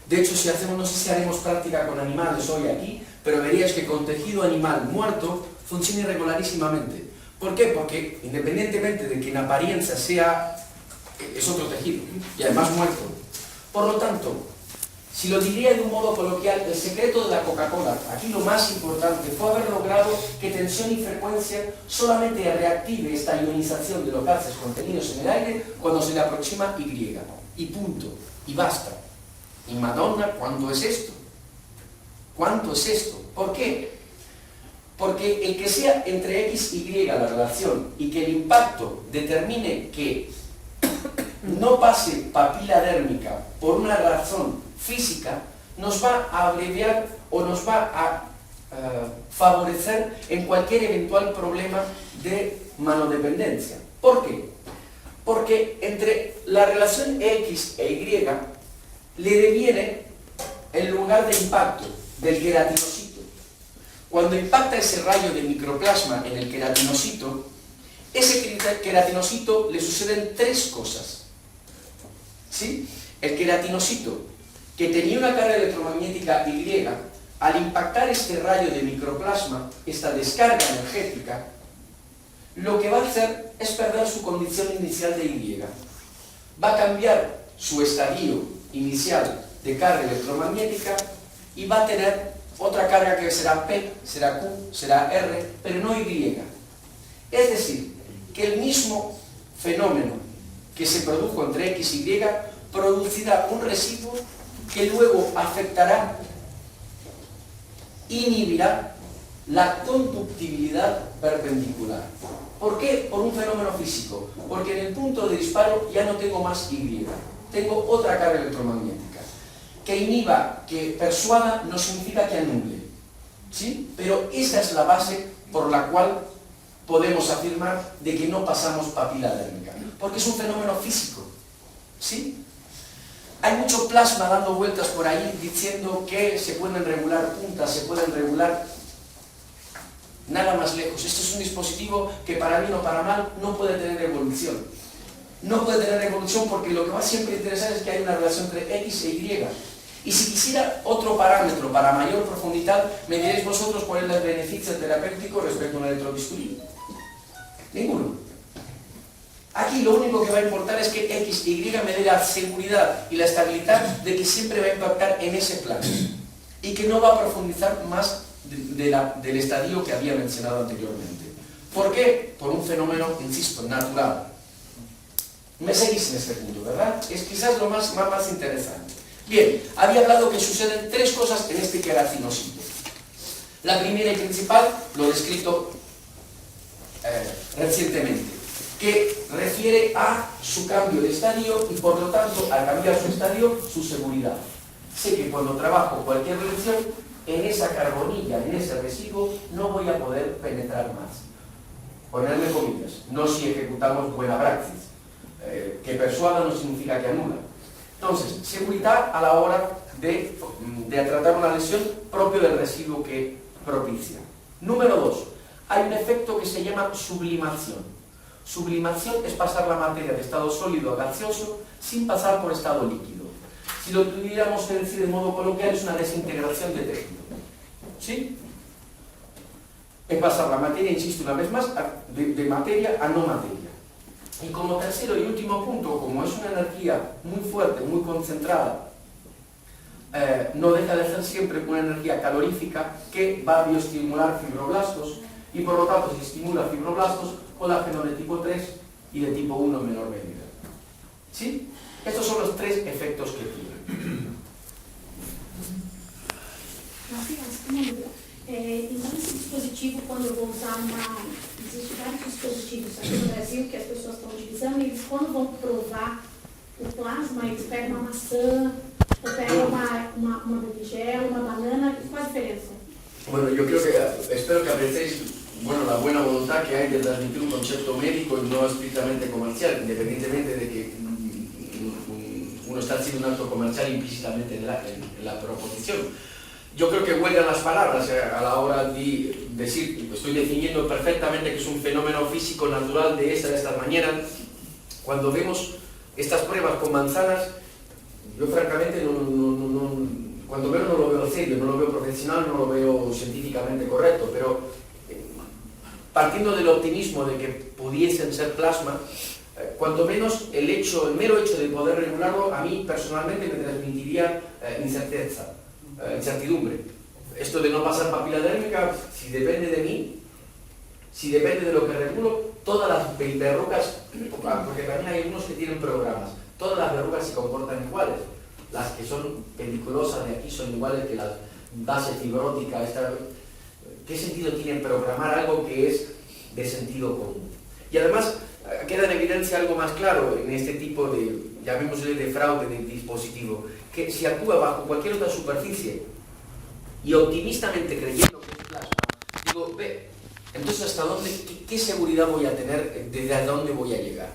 De hecho, si hacemos, no sé si haremos práctica con animales hoy aquí, pero veríais que con tejido animal muerto funciona irregularísimamente. ¿Por qué? Porque independientemente de que en apariencia es otro tejido, y además muerto. Por lo tanto, si lo diría de un modo coloquial, el secreto de la Coca-Cola, aquí lo más importante, fue haber logrado que tensión y frecuencia solamente reactive esta ionización de los gases contenidos en el aire cuando se le aproxima Y. Y punto. Y basta. Y Madonna, ¿cuánto es esto? ¿Cuánto es esto? ¿Por qué? Porque el que sea entre X y Y la relación y que el impacto determine que no pase papila dérmica por una razón física, nos va a abreviar o nos va a favorecer en cualquier eventual problema de manodependencia. ¿Por qué? Porque entre la relación X e Y le deviene el lugar de impacto del queratinocito. Cuando impacta ese rayo de microplasma en el queratinocito, ese queratinocito le suceden tres cosas. ¿Sí? El queratinocito, que tenía una carga electromagnética Y, al impactar este rayo de microplasma, esta descarga energética, lo que va a hacer es perder su condición inicial de Y. Va a cambiar su estadio inicial de carga electromagnética y va a tener otra carga que será P, será Q, será R, pero no Y. Es decir, que el mismo fenómeno que se produjo entre X y Y producirá un residuo que luego afectará, inhibirá la conductibilidad perpendicular. ¿Por qué? Por un fenómeno físico. Porque en el punto de disparo ya no tengo más Y, tengo otra carga electromagnética. Que inhiba, que persuada, no significa que anule. ¿Sí? Pero esa es la base por la cual podemos afirmar de que no pasamos papila dérmica. Porque es un fenómeno físico. ¿Sí? Hay mucho plasma dando vueltas por ahí diciendo que se pueden regular puntas, se pueden regular nada más lejos. Esto es un dispositivo que para bien o para mal no puede tener evolución. No puede tener evolución porque lo que va siempre a interesar es que hay una relación entre X e Y. Y si quisiera otro parámetro para mayor profundidad, me diréis vosotros cuál es el beneficio terapéutico respecto a un electrobisturí. Ninguno. Aquí lo único que va a importar es que X y Y me dé la seguridad y la estabilidad de que siempre va a impactar en ese plano y que no va a profundizar más del estadio que había mencionado anteriormente. ¿Por qué? Por un fenómeno, insisto, natural. Me seguís en este punto, ¿verdad? Es quizás lo más interesante. Bien, había hablado que suceden tres cosas en este queratinocito. La primera y principal, lo he descrito recientemente, que refiere a su cambio de estadio y por lo tanto, al cambiar su estadio, su seguridad. Sé que cuando trabajo cualquier reacción, en esa carbonilla, en ese residuo, no voy a poder penetrar más. Ponerme comillas, no si ejecutamos buena praxis. Que persuada no significa que anula. Entonces, seguridad a la hora de tratar una lesión propio del residuo que propicia. Número 2. Hay un efecto que se llama sublimación. Sublimación es pasar la materia de estado sólido a gaseoso sin pasar por estado líquido. Si lo tuviéramos que decir de modo coloquial, es una desintegración de tejido. ¿Sí? Es pasar la materia, insisto una vez más, de materia a no materia. Y como tercero y último punto, como es una energía muy fuerte, muy concentrada, no deja de ser siempre una energía calorífica que va a bioestimular fibroblastos y por lo tanto si estimula fibroblastos, colágeno de tipo 3 y de tipo 1 en menor medida. ¿Sí? Estos son los tres efectos que tiene. Então, esse dispositivo, quando eu vou usar existem vários dispositivos aqui no Brasil que as pessoas estão utilizando, e eles, quando vão provar o plasma, eles pegam uma maçã, ou pegam uma berinjela, uma banana. Qual a diferença? Bueno, yo creo que, espero que apreciéis la buena voluntad que hay de transmitir un concepto médico y no estrictamente comercial, independientemente de que uno está haciendo un acto comercial implícitamente en la proposición. Yo creo que huelgan las palabras a la hora de decir, estoy definiendo perfectamente que es un fenómeno físico natural de esta manera. Cuando vemos estas pruebas con manzanas, yo francamente cuando veo no lo veo serio, no lo veo profesional, no lo veo científicamente correcto, pero partiendo del optimismo de que pudiesen ser plasma, cuanto menos el mero hecho de poder regularlo, a mí personalmente me transmitiría incertidumbre. Esto de no pasar papila dérmica, si depende de mí, si depende de lo que regulo, todas las verrugas, porque también hay unos que tienen programas, todas las verrugas se comportan iguales. Las que son peliculosas de aquí son iguales que la base fibrótica, ¿qué sentido tiene programar algo que es de sentido común? Y además queda en evidencia algo más claro en este tipo de, llamémosle, de fraude de dispositivo, que si actúa bajo cualquier otra superficie y optimistamente creyendo que es plasma, digo, ve, entonces hasta dónde, qué seguridad voy a tener, desde dónde voy a llegar.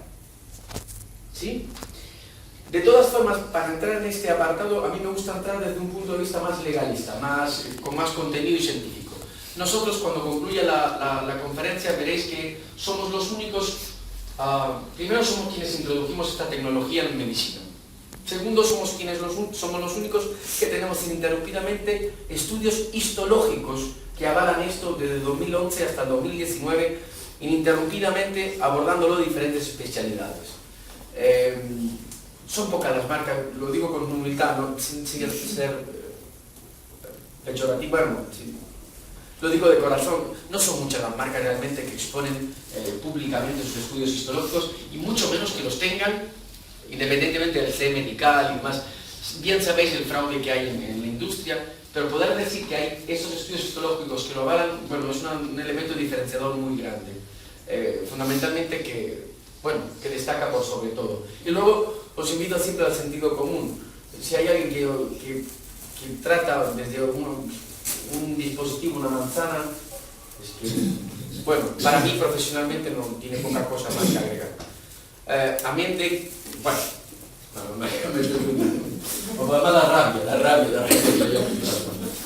¿Sí? De todas formas, para entrar en este apartado, a mí me gusta entrar desde un punto de vista más legalista, con más contenido y científico. Nosotros, cuando concluya la conferencia, veréis que somos los únicos, primero somos quienes introdujimos esta tecnología en medicina. Segundo, somos los únicos que tenemos ininterrumpidamente estudios histológicos que avalan esto desde 2011 hasta 2019, ininterrumpidamente abordándolo de diferentes especialidades. Son pocas las marcas, lo digo con humildad, ¿no? sin ser peyorativo, bueno, lo digo de corazón, no son muchas las marcas realmente que exponen públicamente sus estudios histológicos, y mucho menos que los tengan, independientemente del CE medical y demás. Bien sabéis el fraude que hay en la industria, pero poder decir que hay esos estudios histológicos que lo avalan, bueno, es un elemento diferenciador muy grande, fundamentalmente que destaca por sobre todo. Y luego os invito siempre al sentido común. Si hay alguien que trata desde un dispositivo, una manzana, es que, bueno, para mí profesionalmente no tiene poca cosa más que agregar. Ambiente, bueno, la rabia.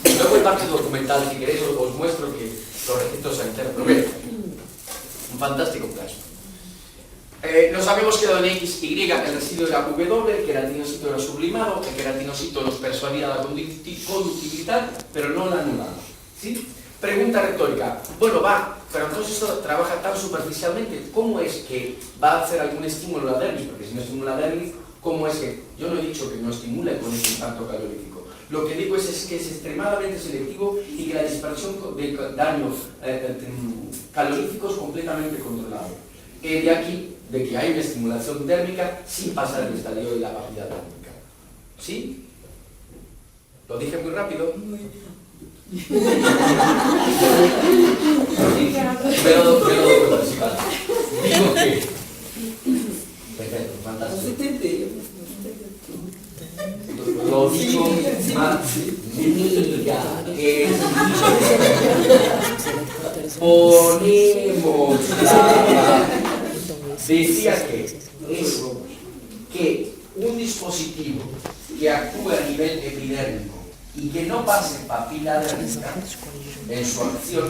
Luego hay parte documental, si queréis os muestro que los registros sanitarios, pero bien, un fantástico plasma. Nos habíamos quedado en XY, el residuo era W, el queratinocito era sublimado, el queratinocito nos persuadía la conductividad, pero no la anulamos. ¿Sí? Pregunta retórica. Bueno, pero entonces esto trabaja tan superficialmente, ¿cómo es que va a hacer algún estímulo a la dermis? Porque si no estimula la dermis, ¿cómo es que? Yo no he dicho que no estimule con ese impacto calorífico. Lo que digo es que es extremadamente selectivo y que la dispersión de daños caloríficos es completamente controlado. De aquí, de que hay una estimulación térmica sin pasar el estadio de la vacuidad térmica. ¿Sí? ¿Lo dije muy rápido? Pero digo que... Perfecto, fantástico. Lo digo más que ponemos decía que un dispositivo que actúe a nivel epidérmico y que no pase papila dérmica en su acción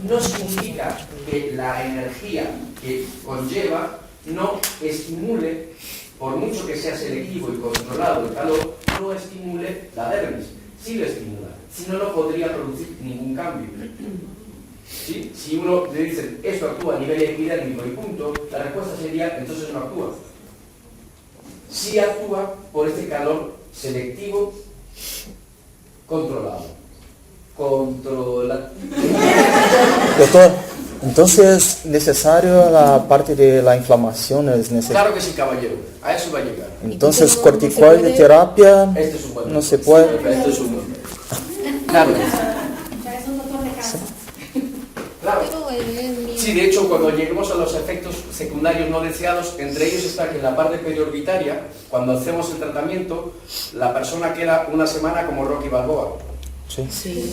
no significa que la energía que conlleva no estimule, por mucho que sea selectivo y controlado el calor, no estimule la dermis. Sí lo estimula, si no, no podría producir ningún cambio. ¿Sí? Si uno le dice esto actúa a nivel epidérmico y punto, la respuesta sería entonces no actúa. Sí actúa por este calor selectivo controlado. Doctor, entonces necesario la parte de la inflamación es necesario. Claro que sí, caballero, a eso va a llegar. Entonces corticoide terapia Este es un buen no se puede. Este es un buen. Claro. Ya es un doctor de casa. Claro. Sí, de hecho, cuando lleguemos a los efectos secundarios no deseados, entre ellos está que en la parte periorbitaria, cuando hacemos el tratamiento, la persona queda una semana como Rocky Balboa. Sí.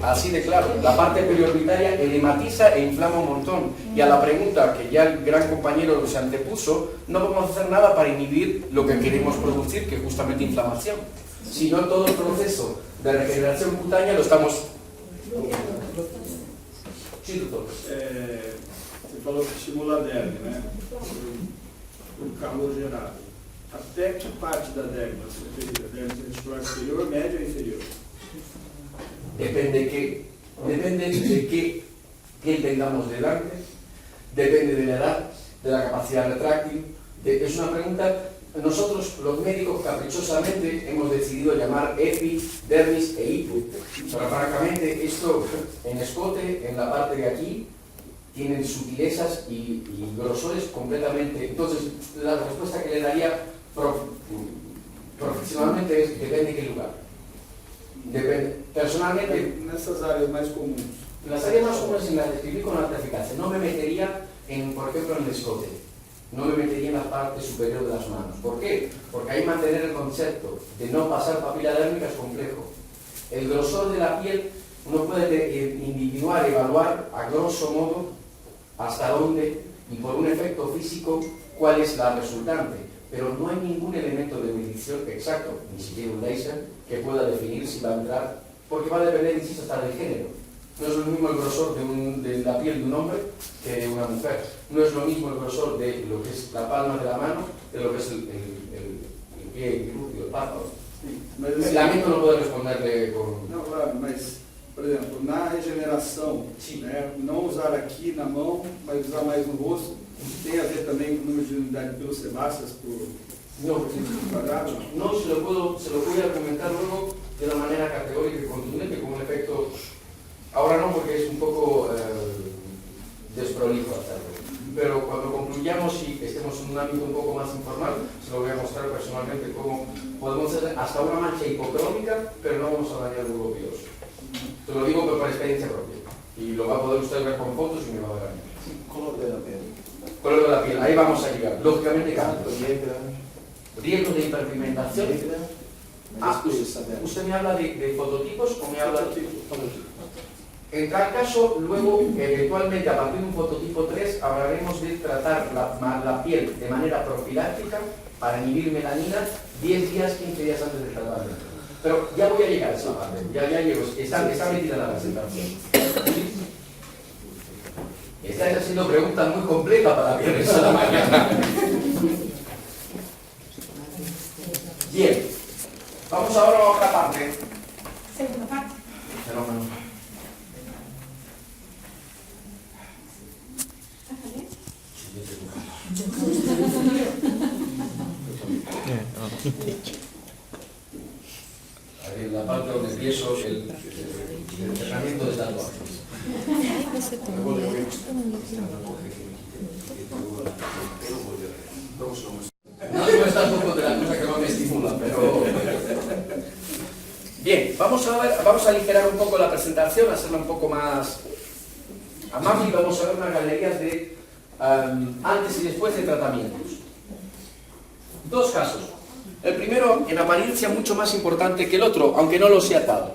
Así de claro. La parte periorbitaria edematiza e inflama un montón. Y a la pregunta que ya el gran compañero se antepuso, no podemos hacer nada para inhibir lo que queremos producir, que es justamente inflamación. Si no, todo el proceso de regeneración cutánea lo estamos... Sí, doutor. Você falou que estimula a derme, né? O calor gerado. Até que parte da derme você preferiria? Derme reticular superior, média ou inferior? Depende de qué tengamos delante, depende de la edad, de la capacidad retráctil. Es una pregunta, nosotros los médicos caprichosamente hemos decidido llamar epi, dermis e hipo. Pero francamente esto en escote, en la parte de aquí, tienen sutilezas y grosores completamente. Entonces la respuesta que le daría profesionalmente es depende de qué lugar. Depende. personalmente, Nessas áreas mais comuns. las áreas más comunes en las describí con alta eficacia. No me metería, por ejemplo, en el escote. No me metería en la parte superior de las manos. ¿Por qué? Porque ahí mantener el concepto de no pasar papila dérmica es complejo. El grosor de la piel uno puede individuar, evaluar a grosso modo hasta dónde y por un efecto físico cuál es la resultante. Pero no hay ningún elemento de medición exacto, ni siquiera un láser, que pueda definir si va a entrar, porque va a depender, insisto, hasta del género. No es lo mismo el grosor de la piel de un hombre que de una mujer. No es lo mismo el grosor de lo que es la palma de la mano de lo que es el pie, el glúteo, el párpado. Mas, Lamento no poder responderle con... não, claro, mas, por exemplo, na regeneração, né, não usar aqui na mão, mas usar mais no rosto, tem a ver também com o número de unidade de pilosebáceas por centímetro quadrado? No, se lo voy a comentar luego de una manera categórica y contundente, con un efecto... Ahora no, porque es un poco desprolijo hacerlo. Pero cuando concluyamos y estemos en un ámbito un poco más informal, se lo voy a mostrar personalmente cómo podemos hacer hasta una mancha hipocrómica, pero no vamos a dañar el globo piloso. Te lo digo por experiencia propia. Y lo va a poder usted ver con fotos y me va a ver a mí. Color de la piel. Color de la piel, ahí vamos a llegar. Lógicamente cambia. Negra. Riesgo de hiperpigmentación. ¿Usted me habla de fototipos o me habla de fototipos? En tal caso, luego, eventualmente, a partir de un fototipo 3, hablaremos de tratar la piel de manera profiláctica para inhibir melanina 10 días, 15 días antes del tratamiento. Pero ya voy a llegar a esa parte, ya llego, está metida en la presentación. Estáis haciendo preguntas muy complejas para la viernes a la mañana. Bien, vamos ahora a otra parte. Segunda parte. Fenómeno. La parte donde empiezo el entrenamiento de tatuajes. No es tampoco de las cosas que más me estimulan, pero... Bien, vamos a aligerar un poco la presentación, hacerla un poco más amable y vamos a ver unas galerías de antes y después de tratamientos. Dos casos. El primero, en apariencia, mucho más importante que el otro, aunque no lo sea tal.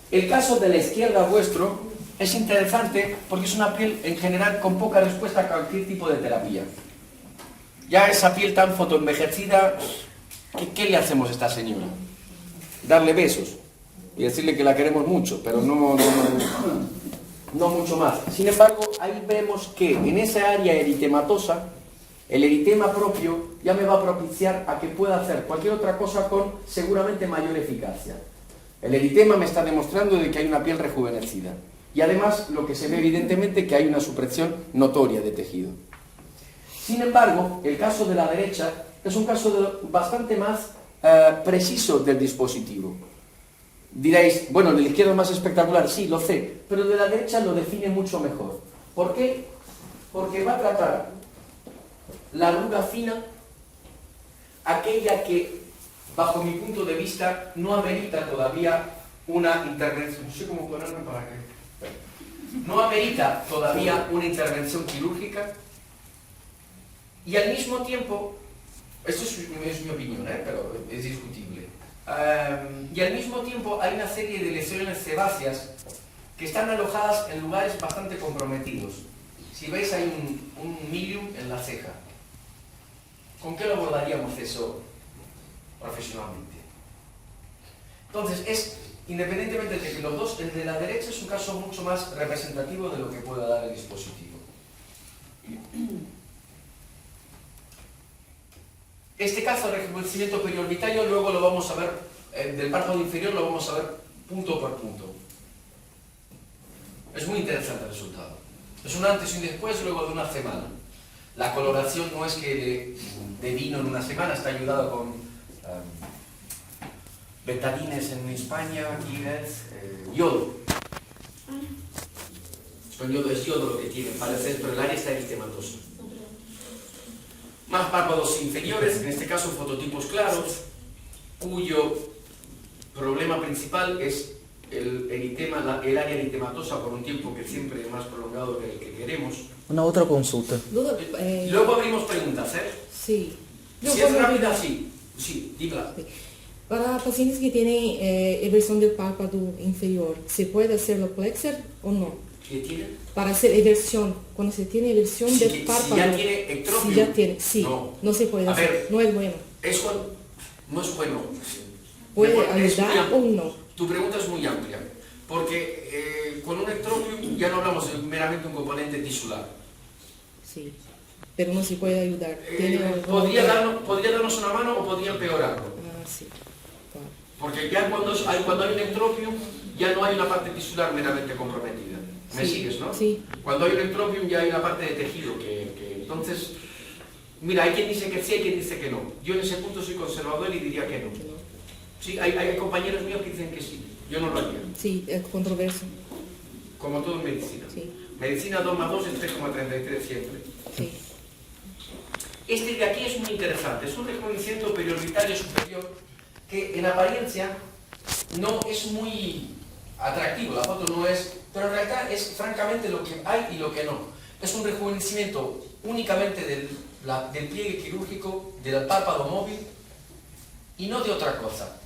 El caso de la izquierda vuestro es interesante porque es una piel, en general, con poca respuesta a cualquier tipo de terapia. Ya esa piel tan fotoenvejecida, ¿qué le hacemos a esta señora? Darle besos y decirle que la queremos mucho, pero no mucho más. Sin embargo, ahí vemos que en esa área eritematosa, el eritema propio ya me va a propiciar a que pueda hacer cualquier otra cosa con seguramente mayor eficacia. El eritema me está demostrando de que hay una piel rejuvenecida. Y además, lo que se ve evidentemente que hay una supresión notoria de tejido. Sin embargo, el caso de la derecha es un caso bastante más preciso del dispositivo. Diréis, bueno, el de la izquierda es más espectacular, sí, lo sé, pero el de la derecha lo define mucho mejor. ¿Por qué? Porque va a tratar la arruga fina, aquella que, bajo mi punto de vista, no amerita todavía una intervención. No sé cómo ponerme para que... No amerita todavía una intervención quirúrgica y al mismo tiempo, esto es mi opinión, pero es discutible, y al mismo tiempo hay una serie de lesiones sebáceas que están alojadas en lugares bastante comprometidos. Si veis hay un milium en la ceja. ¿Con qué lo abordaríamos eso profesionalmente? Entonces, independientemente de que los dos, el de la derecha es un caso mucho más representativo de lo que pueda dar el dispositivo. Este caso de rejuvenecimiento periorbitario luego lo vamos a ver, del párpado inferior lo vamos a ver punto por punto. Es muy interesante el resultado. Es un antes y un después luego de una semana. La coloración no es que de vino en una semana, está ayudado con betadines en España, aquí es yodo. Con yodo es yodo lo que tiene, parece, pero el área está eritematosa. Más párpados inferiores, en este caso fototipos claros, cuyo problema principal es el eritema, el área eritematosa por un tiempo que siempre es más prolongado que el que queremos. Una otra consulta. Duda, Luego abrimos preguntas, ¿eh? sí. Si es rápida, sí. Sí, dímela. Para pacientes que tienen eversión del párpado inferior, ¿se puede hacerlo plexer o no? ¿Qué tiene? Para hacer eversión, cuando se tiene eversión Si, del párpado. si ya tiene ectropio. Si ya tiene, sí. No. No se puede A hacer. ver. No es bueno. Eso no es bueno. ¿Puede Es muy ayudar o amplio. no? Tu pregunta es muy amplia, porque con un ectropio ya no hablamos de meramente un componente tisular. Sí. Pero no se puede ayudar. ¿Tiene Podría darnos una mano o podría empeorarlo. Ah, sí. Claro. Porque ya cuando hay un ectropio, ya no hay una parte tisular meramente comprometida. ¿Me Sí, sigues, no? sí. Cuando hay un ectropium ya hay una parte de tejido entonces, mira, hay quien dice que sí, hay quien dice que no. Yo en ese punto soy conservador y diría que no. Que no. Sí, hay compañeros míos que dicen que sí. Yo no lo haría. Sí, es controverso. Como todo en medicina. Sí. Medicina 2 más 2 es 3,33 siempre. Sí. Este de aquí es muy interesante. Es un rejuvenecimiento periorbitario superior que en apariencia no es muy atractivo. La foto no es... Pero en realidad es francamente lo que hay y lo que no. Es un rejuvenecimiento únicamente del pliegue quirúrgico, del párpado móvil y no de otra cosa.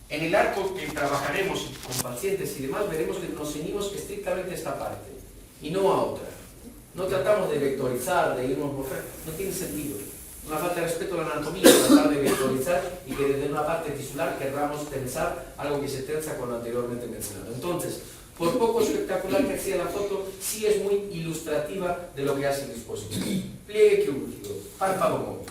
En el arco que trabajaremos con pacientes y demás veremos que nos ceñimos estrictamente a esta parte y no a otra. No tratamos de vectorizar, de irnos por fuera, no tiene sentido. Una falta de respeto a la anatomía, tratar de vectorizar y que desde una parte tisular querramos tensar algo que se tensa con lo anteriormente mencionado. Entonces, por poco espectacular que sea la foto, sí es muy ilustrativa de lo que hace el dispositivo. Pliegue quirúrgico, párpado móvil.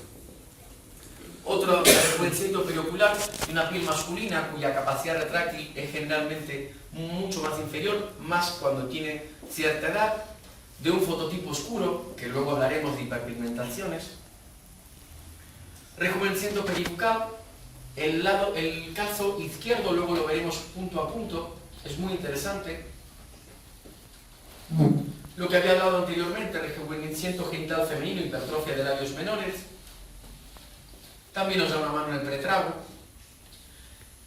Otro rejuvenecimiento periocular de una piel masculina cuya capacidad retráctil es generalmente mucho más inferior, más cuando tiene cierta edad, de un fototipo oscuro, que luego hablaremos de hiperpigmentaciones. Rejuvenecimiento peribucal, el caso izquierdo luego lo veremos punto a punto, es muy interesante. Lo que había hablado anteriormente, rejuvenecimiento genital femenino, hipertrofia de labios menores. También nos da una mano en el pretrago.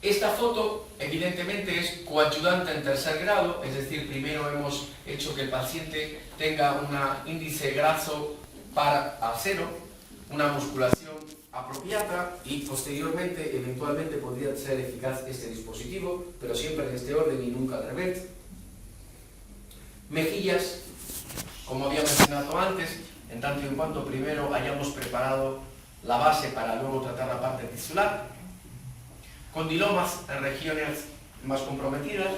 Esta foto evidentemente es coadyuvante en tercer grado, es decir, primero hemos hecho que el paciente tenga un índice graso a 0, una musculación apropiada y posteriormente, eventualmente, podría ser eficaz este dispositivo, pero siempre en este orden y nunca al revés. Mejillas, como había mencionado antes, en tanto y en cuanto primero hayamos preparado la base para luego tratar la parte tisular. Condilomas en regiones más comprometidas.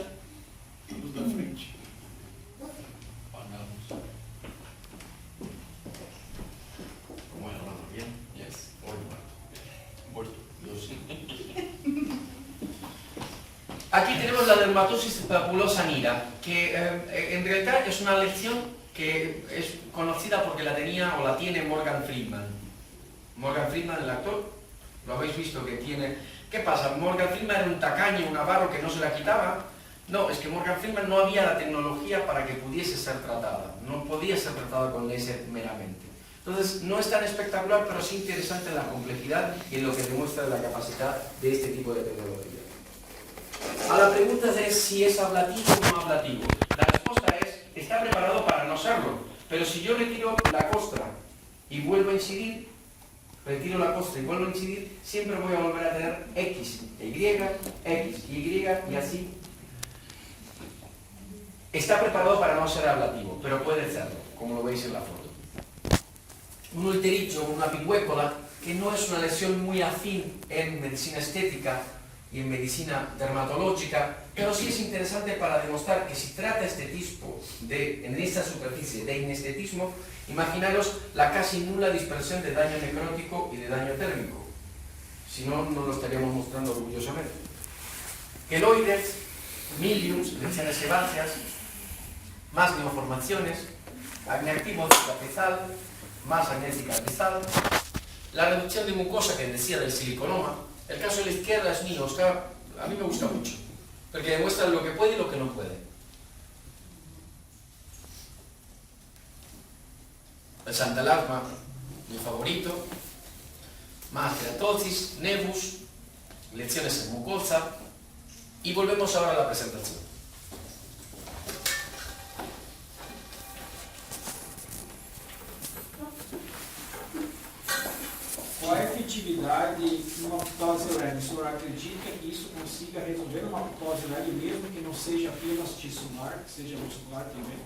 Aquí tenemos la dermatosis papulosa nida, que en realidad es una lección que es conocida porque la tenía o la tiene Morgan Freeman. Morgan Freeman, el actor, lo habéis visto que tiene... ¿Qué pasa? Morgan Freeman era un tacaño, un avaro que no se la quitaba. No, es que Morgan Freeman no había la tecnología para que pudiese ser tratada. No podía ser tratada con láser meramente. Entonces, no es tan espectacular, pero sí interesante en la complejidad y en lo que demuestra la capacidad de este tipo de tecnología. A la pregunta de si es ablativo o no ablativo. La respuesta es, está preparado para no serlo. Pero si yo retiro la costra y vuelvo a incidir, retiro la costra y vuelvo a incidir, siempre voy a volver a tener X, Y, X, Y y así. Está preparado para no ser ablativo, pero puede serlo, como lo veis en la foto. Un ultericho, una pingüécola, que no es una lesión muy afín en medicina estética y en medicina dermatológica, pero sí es interesante para demostrar que si trata estetismo en esta superficie de inestetismo, imaginaros la casi nula dispersión de daño necrótico y de daño térmico. Si no, no lo estaríamos mostrando orgullosamente. Queloides, miliums, lesiones sebáceas, más neoformaciones, acné activo cicatrizal, más acné cicatrizal, la reducción de mucosa que decía del siliconoma. El caso de la izquierda es mío, Oscar, a mí me gusta mucho, porque demuestra lo que puede y lo que no puede. El santalasma, mi favorito, más keratosis, nevus, lesiones en mucosa, Y volvemos ahora a la presentación. Qual a efetividade numa aptose leve? O senhor acredita que isso consiga resolver uma aptose leve mesmo que não seja apenas tissular, que seja muscular também?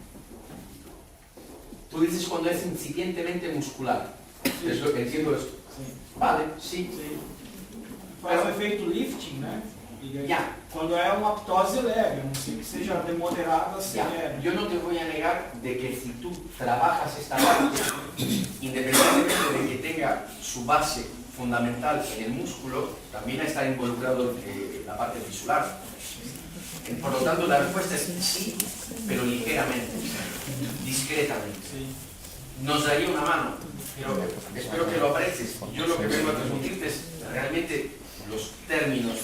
Tú dices cuando es incipientemente muscular. Sí. Entiendo esto. Sim. Vale, sí. Sim. Faz o efeito lifting, né? E aí, Ya. quando é uma aptose leve, a não ser que seja de moderada a Ya, severa. yo no te voy a negar de que si tú trabajas esta parte, independientemente de que tenga su base fundamental en el músculo, también está involucrado la parte tisular. Por lo tanto, la respuesta es sí, pero ligeramente, discretamente. Sim. Nos daría una mano, pero espero que lo aprecies. Yo lo que vengo a transmitirte es realmente los términos.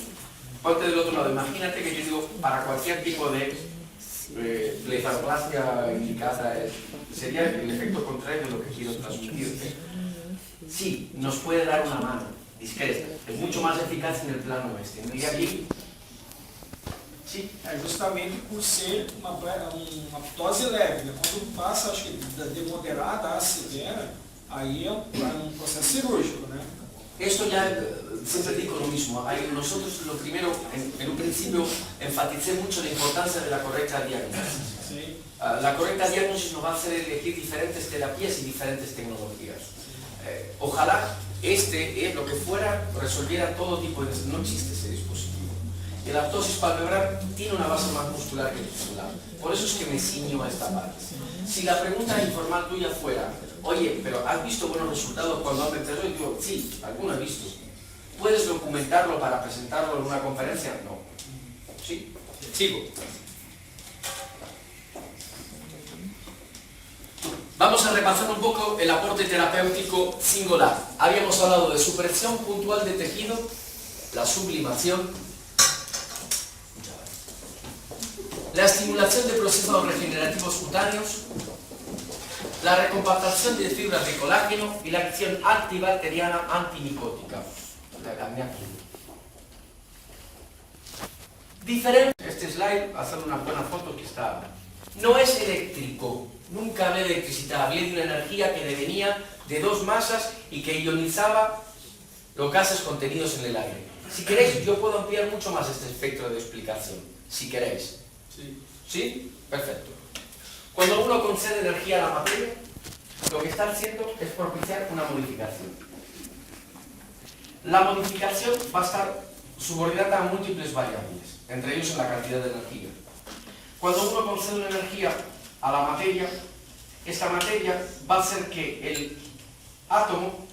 Ponte del otro lado, imagínate que yo digo para cualquier tipo de blefaroplastia indicada, sería el efecto contrario de lo que quiero transmitirte. Sí, nos puede dar una mano, discreta, es mucho más eficaz en el plano este. Y aquí, sí, É justamente por ser uma aptose leve, né? Quando passa, acho que de moderada a severa, aí é um processo cirúrgico, né? esto ya siempre digo lo mismo. Nosotros lo primero, en un principio, enfaticé mucho la importancia de la correcta diagnosis. Sim. La correcta diagnosis nos va a hacer elegir diferentes terapias y diferentes tecnologías. Ojalá lo que fuera, resolviera todo tipo de... No existe ese dispositivo. El aptosis palpebral tiene una base más muscular que tisular. Por eso es que me ciño a esta parte. Si la pregunta informal tuya fuera, oye, pero ¿has visto buenos resultados cuando has metido? Y digo, sí, alguno he visto. ¿Puedes documentarlo para presentarlo en una conferencia? No. Sí. Sigo. Vamos a repasar un poco el aporte terapéutico singular. Habíamos hablado de supresión puntual de tejido, la sublimación, la estimulación de procesos regenerativos cutáneos, la recompactación de fibras de colágeno y la acción antibacteriana antimicótica. Diferente, este slide, hacer una buena foto que está... No es eléctrico, nunca hablé de electricidad, hablé de una energía que venía de dos masas y que ionizaba los gases contenidos en el aire. Si queréis, yo puedo ampliar mucho más este espectro de explicación, si queréis. Sim. ¿Sí? Perfecto. Cuando uno concede energía a la materia, lo que está haciendo es propiciar una modificación. La modificación va a estar subordinada a múltiples variables, entre ellos en la cantidad de energía. Cuando uno concede una energía a la materia, esta materia va a hacer que el átomo,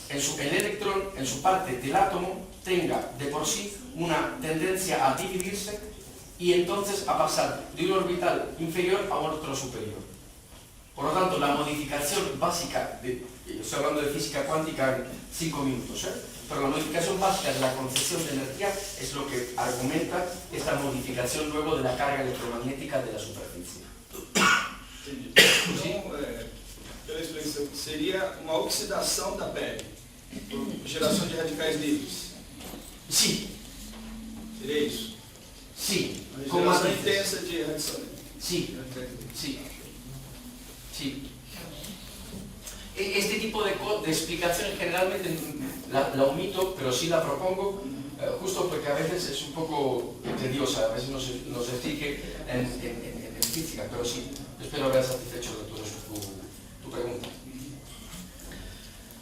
el electrón, en su parte del átomo, tenga de por sí una tendencia a dividirse y entonces a pasar de un orbital inferior a un otro superior. Por lo tanto, la modificación básica, estoy hablando de física cuántica en 5 minutos, pero la modificación básica de la concesión de energía es lo que argumenta esta modificación luego de la carga electromagnética de la superficie. Entendi. Então, pela explicação, seria uma oxidação da pele, por geração de radicais livres. Sí, Seria isso? sí, Uma con más geração veces. intensa de radiação. Sí, sí, sí. Este tipo de explicaciones generalmente la omito, pero sí la propongo, justo porque a veces es un poco tediosa, a veces nos exige en física, pero sí, espero haber satisfecho tu pregunta.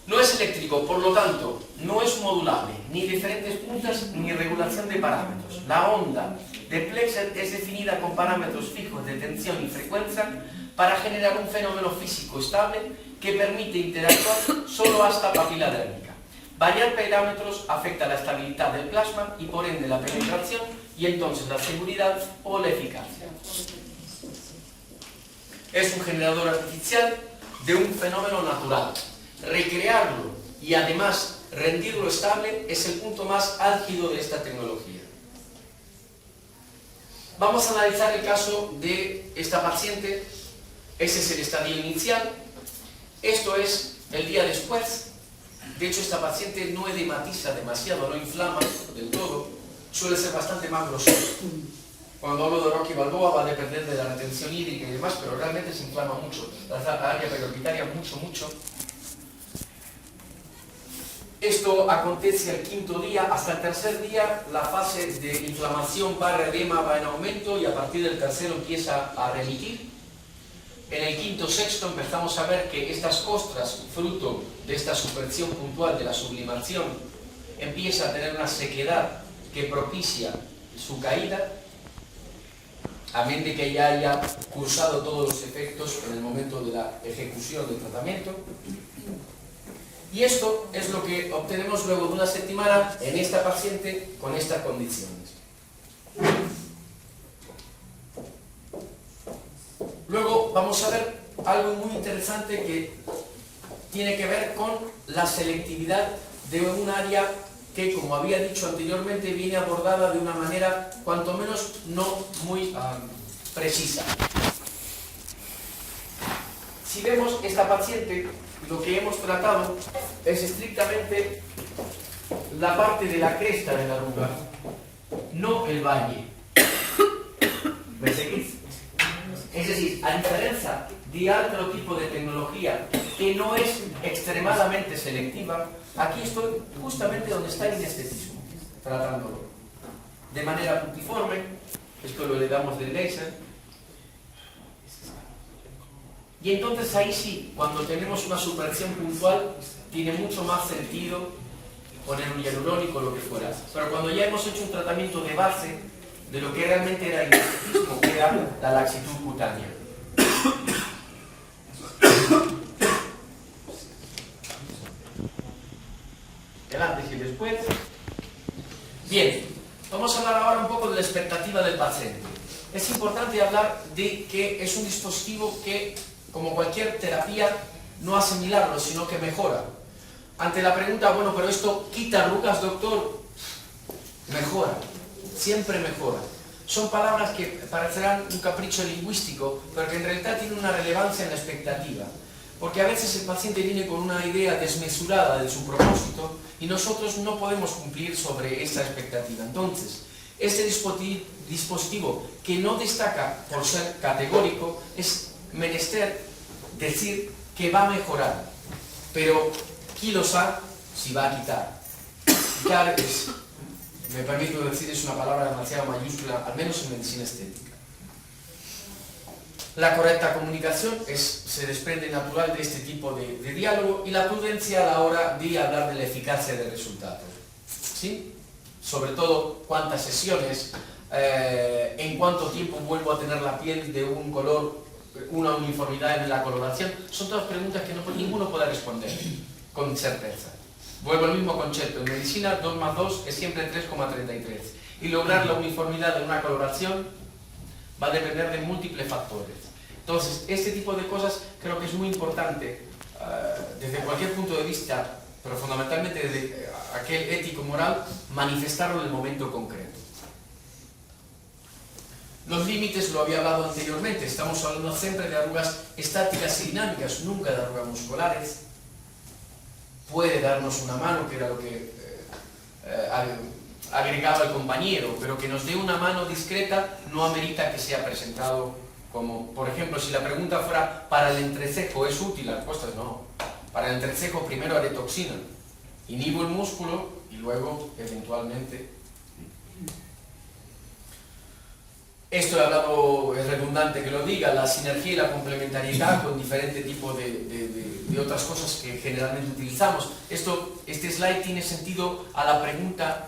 No es eléctrico, por lo tanto, no es modulable, ni diferentes puntas, ni regulación de parámetros. La onda de Plexer es definida con parámetros fijos de tensión y frecuencia para generar un fenómeno físico estable que permite interactuar solo hasta papila dérmica. Variar parámetros afecta la estabilidad del plasma y por ende la penetración y entonces la seguridad o la eficacia. Es un generador artificial de un fenómeno natural. Recrearlo y además rendirlo estable es el punto más álgido de esta tecnología. Vamos a analizar el caso de esta paciente. Ese es el estadio inicial. Esto es el día después. De hecho, esta paciente no edematiza demasiado, no inflama del todo. suele ser bastante más grosero. Cuando hablo de Rocky Balboa va a depender de la retención hídrica y demás, pero realmente se inflama mucho, la área periorbitaria mucho. Esto acontece al quinto día. Hasta el tercer día la fase de inflamación edema va en aumento y a partir del tercero empieza a remitir. En el quinto, sexto empezamos a ver que estas costras, fruto de esta supresión puntual de la sublimación, empieza a tener una sequedad que propicia su caída, a menos de que ya haya cursado todos los efectos en el momento de la ejecución del tratamiento. Y esto es lo que obtenemos luego de una semana en esta paciente con estas condiciones. Luego vamos a ver algo muy interesante que tiene que ver con la selectividad de un área que, como había dicho anteriormente, viene abordada de una manera cuanto menos no muy precisa. Si vemos esta paciente, lo que hemos tratado es estrictamente la parte de la cresta de la arruga, no el valle. ¿Me seguís? Es decir, a diferencia de otro tipo de tecnología que no es extremadamente selectiva, aquí estoy justamente donde está el inestetismo, tratándolo. De manera puntiforme, esto lo heredamos del láser. Y entonces ahí sí, cuando tenemos una supresión puntual, tiene mucho más sentido poner un hialurónico o lo que fuera. Pero cuando ya hemos hecho un tratamiento de base de lo que realmente era el inestetismo, que era la laxitud cutánea. El antes y el después. Bien, vamos a hablar ahora un poco de la expectativa del paciente. Es importante hablar de que es un dispositivo que, como cualquier terapia, no hace milagros, sino que mejora. Ante la pregunta, bueno, pero esto quita arrugas, doctor, mejora, siempre mejora. Son palabras que parecerán un capricho lingüístico, pero que en realidad tienen una relevancia en la expectativa. Porque a veces el paciente viene con una idea desmesurada de su propósito y nosotros no podemos cumplir sobre esa expectativa. Entonces, este dispositivo que no destaca por ser categórico es menester decir que va a mejorar, pero ¿quién lo sabe si va a quitar? Quitar es, me permito decir, es una palabra demasiado mayúscula, al menos en medicina estética. La correcta comunicación se desprende natural de este tipo de diálogo y la prudencia a la hora de hablar de la eficacia del resultado. ¿Sí? Sobre todo cuántas sesiones, en cuánto tiempo vuelvo a tener la piel de un color, una uniformidad en la coloración. Son todas preguntas que ninguno puede responder con certeza. Vuelvo al mismo concepto. En medicina 2 más 2 es siempre 3,33. Y lograr la uniformidad de una coloración va a depender de múltiples factores. Entonces, este tipo de cosas creo que es muy importante desde cualquier punto de vista, pero fundamentalmente desde aquel ético-moral, manifestarlo en el momento concreto. Los límites lo había hablado anteriormente, estamos hablando siempre de arrugas estáticas y dinámicas, nunca de arrugas musculares. Puede darnos una mano, que era lo que agregaba el compañero, pero que nos dé una mano discreta no amerita que sea presentado como, por ejemplo, si la pregunta fuera ¿para el entrecejo es útil? La respuesta es no. Para el entrecejo primero haré toxina, inhibo el músculo y luego eventualmente. Esto he hablado, es redundante que lo diga, la sinergia y la complementariedad con diferentes tipos de otras cosas que generalmente utilizamos. Este slide tiene sentido a la pregunta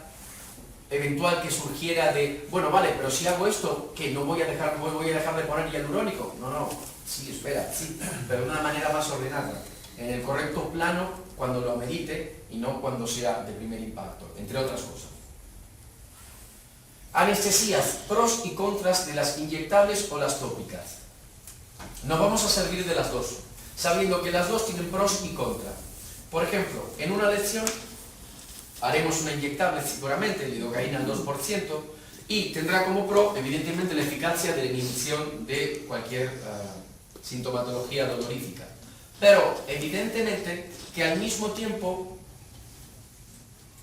eventual que surgiera de, bueno, vale, pero si hago esto, ¿qué? ¿No voy a dejar de poner hialurónico? No, sí, espera, sí, pero de una manera más ordenada, en el correcto plano cuando lo amerite y no cuando sea de primer impacto, entre otras cosas. Anestesias, pros y contras de las inyectables o las tópicas. Nos vamos a servir de las dos, sabiendo que las dos tienen pros y contras. Por ejemplo, en una lección haremos una inyectable seguramente, lidocaína al 2%, y tendrá como pro, evidentemente, la eficacia de la inhibición de cualquier sintomatología dolorífica. Pero, evidentemente, que al mismo tiempo,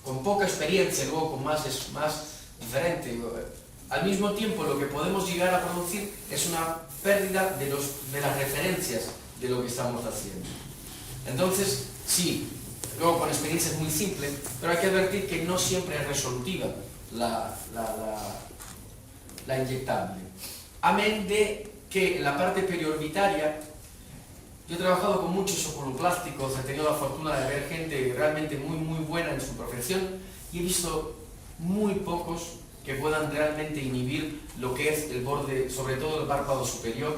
con poca experiencia, luego con más diferente. Al mismo tiempo, lo que podemos llegar a producir es una pérdida de las referencias de lo que estamos haciendo. Entonces, sí, luego con experiencia es muy simple, pero hay que advertir que no siempre es resolutiva la inyectable. Amén de que en la parte periorbitaria, yo he trabajado con muchos oculoplásticos, he tenido la fortuna de ver gente realmente muy buena en su profesión y he visto muy pocos que puedan realmente inhibir lo que es el borde, sobre todo el párpado superior.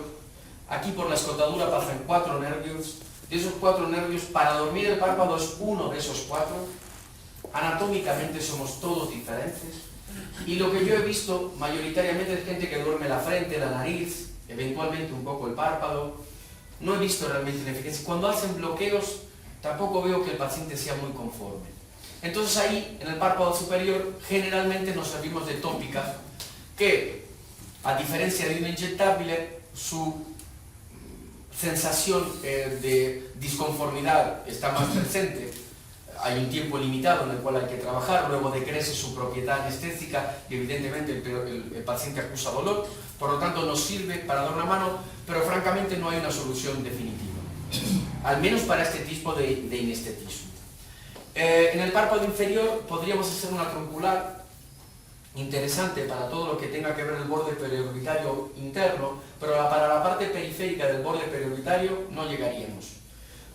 Aquí por la escotadura pasan 4 nervios. De esos 4 nervios, para dormir el párpado es uno de esos 4. Anatómicamente somos todos diferentes. Y lo que yo he visto mayoritariamente es gente que duerme la frente, la nariz, eventualmente un poco el párpado. No he visto realmente ineficiencia. Cuando hacen bloqueos, tampoco veo que el paciente sea muy conforme. Entonces ahí, en el párpado superior, generalmente nos servimos de tópica, que, a diferencia de una inyectable, su sensación de disconformidad está más presente. Hay un tiempo limitado en el cual hay que trabajar, luego decrece su propiedad anestésica y evidentemente el paciente acusa dolor, por lo tanto nos sirve para dar una mano, pero francamente no hay una solución definitiva, al menos para este tipo de inestetismo. En el párpado inferior podríamos hacer una troncular interesante para todo lo que tenga que ver el borde periorbitario interno, pero para la parte periférica del borde periorbitario no llegaríamos.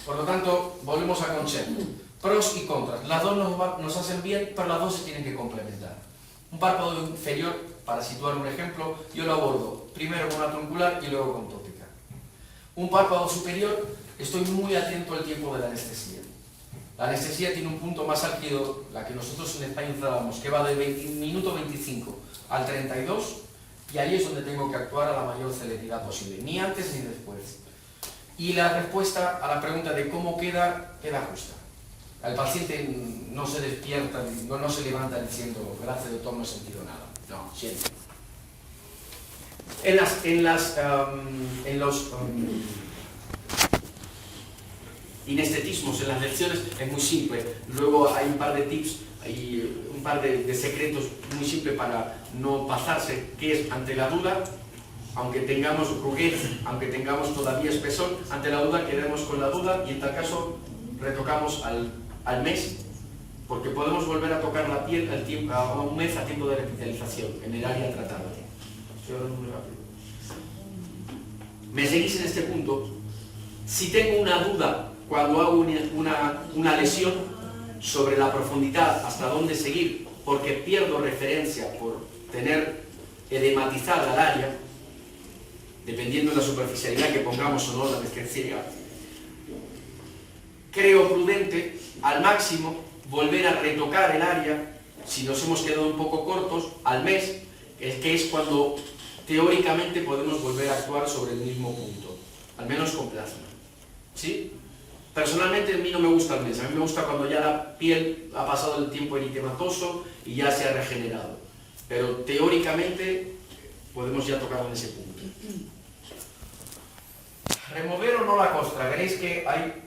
Por lo tanto, volvemos al concepto. Pros y contras. Las dos nos hacen bien, pero las dos se tienen que complementar. Un párpado inferior, para situar un ejemplo, yo lo abordo primero con una troncular y luego con tópica. Un párpado superior, estoy muy atento al tiempo de la anestesia. La anestesia tiene un punto más álgido, la que nosotros en España usábamos, que va del minuto 25 al 32, y ahí es donde tengo que actuar a la mayor celeridad posible, ni antes ni después. Y la respuesta a la pregunta de cómo queda justa. El paciente no se despierta, no se levanta diciendo, gracias doctor, no he sentido nada. No, siempre. En los inestetismos, en las lecciones, es muy simple. Luego hay un par de tips, hay un par de secretos muy simples para no pasarse, que es ante la duda, aunque tengamos ruguez, aunque tengamos todavía espesor, ante la duda quedemos con la duda y en tal caso retocamos al mes, porque podemos volver a tocar la piel a un mes a tiempo de revitalización en el área tratada. Estoy hablando muy rápido. ¿Me seguís en este punto? Si tengo una duda cuando hago una lesión sobre la profundidad, hasta dónde seguir, porque pierdo referencia por tener edematizada el área, dependiendo de la superficialidad que pongamos o no la anestesia, creo prudente al máximo volver a retocar el área, si nos hemos quedado un poco cortos, al mes, que es cuando teóricamente podemos volver a actuar sobre el mismo punto, al menos con plasma. ¿Sí? Personalmente a mí no me gusta el mes, a mí me gusta cuando ya la piel ha pasado el tiempo eritematoso y ya se ha regenerado, pero teóricamente podemos ya tocar en ese punto. Remover o no la costra, veréis que hay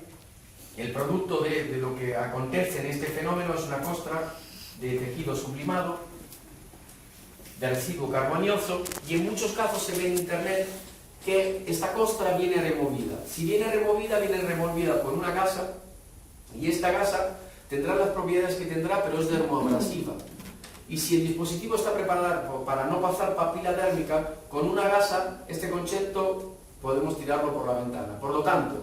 el producto de lo que acontece en este fenómeno es una costra de tejido sublimado, de residuo carbonioso, y en muchos casos se ve en internet que esta costra viene removida. Si viene removida por una gasa, y esta gasa tendrá las propiedades que tendrá, pero es dermoabrasiva. Y si el dispositivo está preparado para no pasar papila dérmica, con una gasa, este concepto podemos tirarlo por la ventana. Por lo tanto,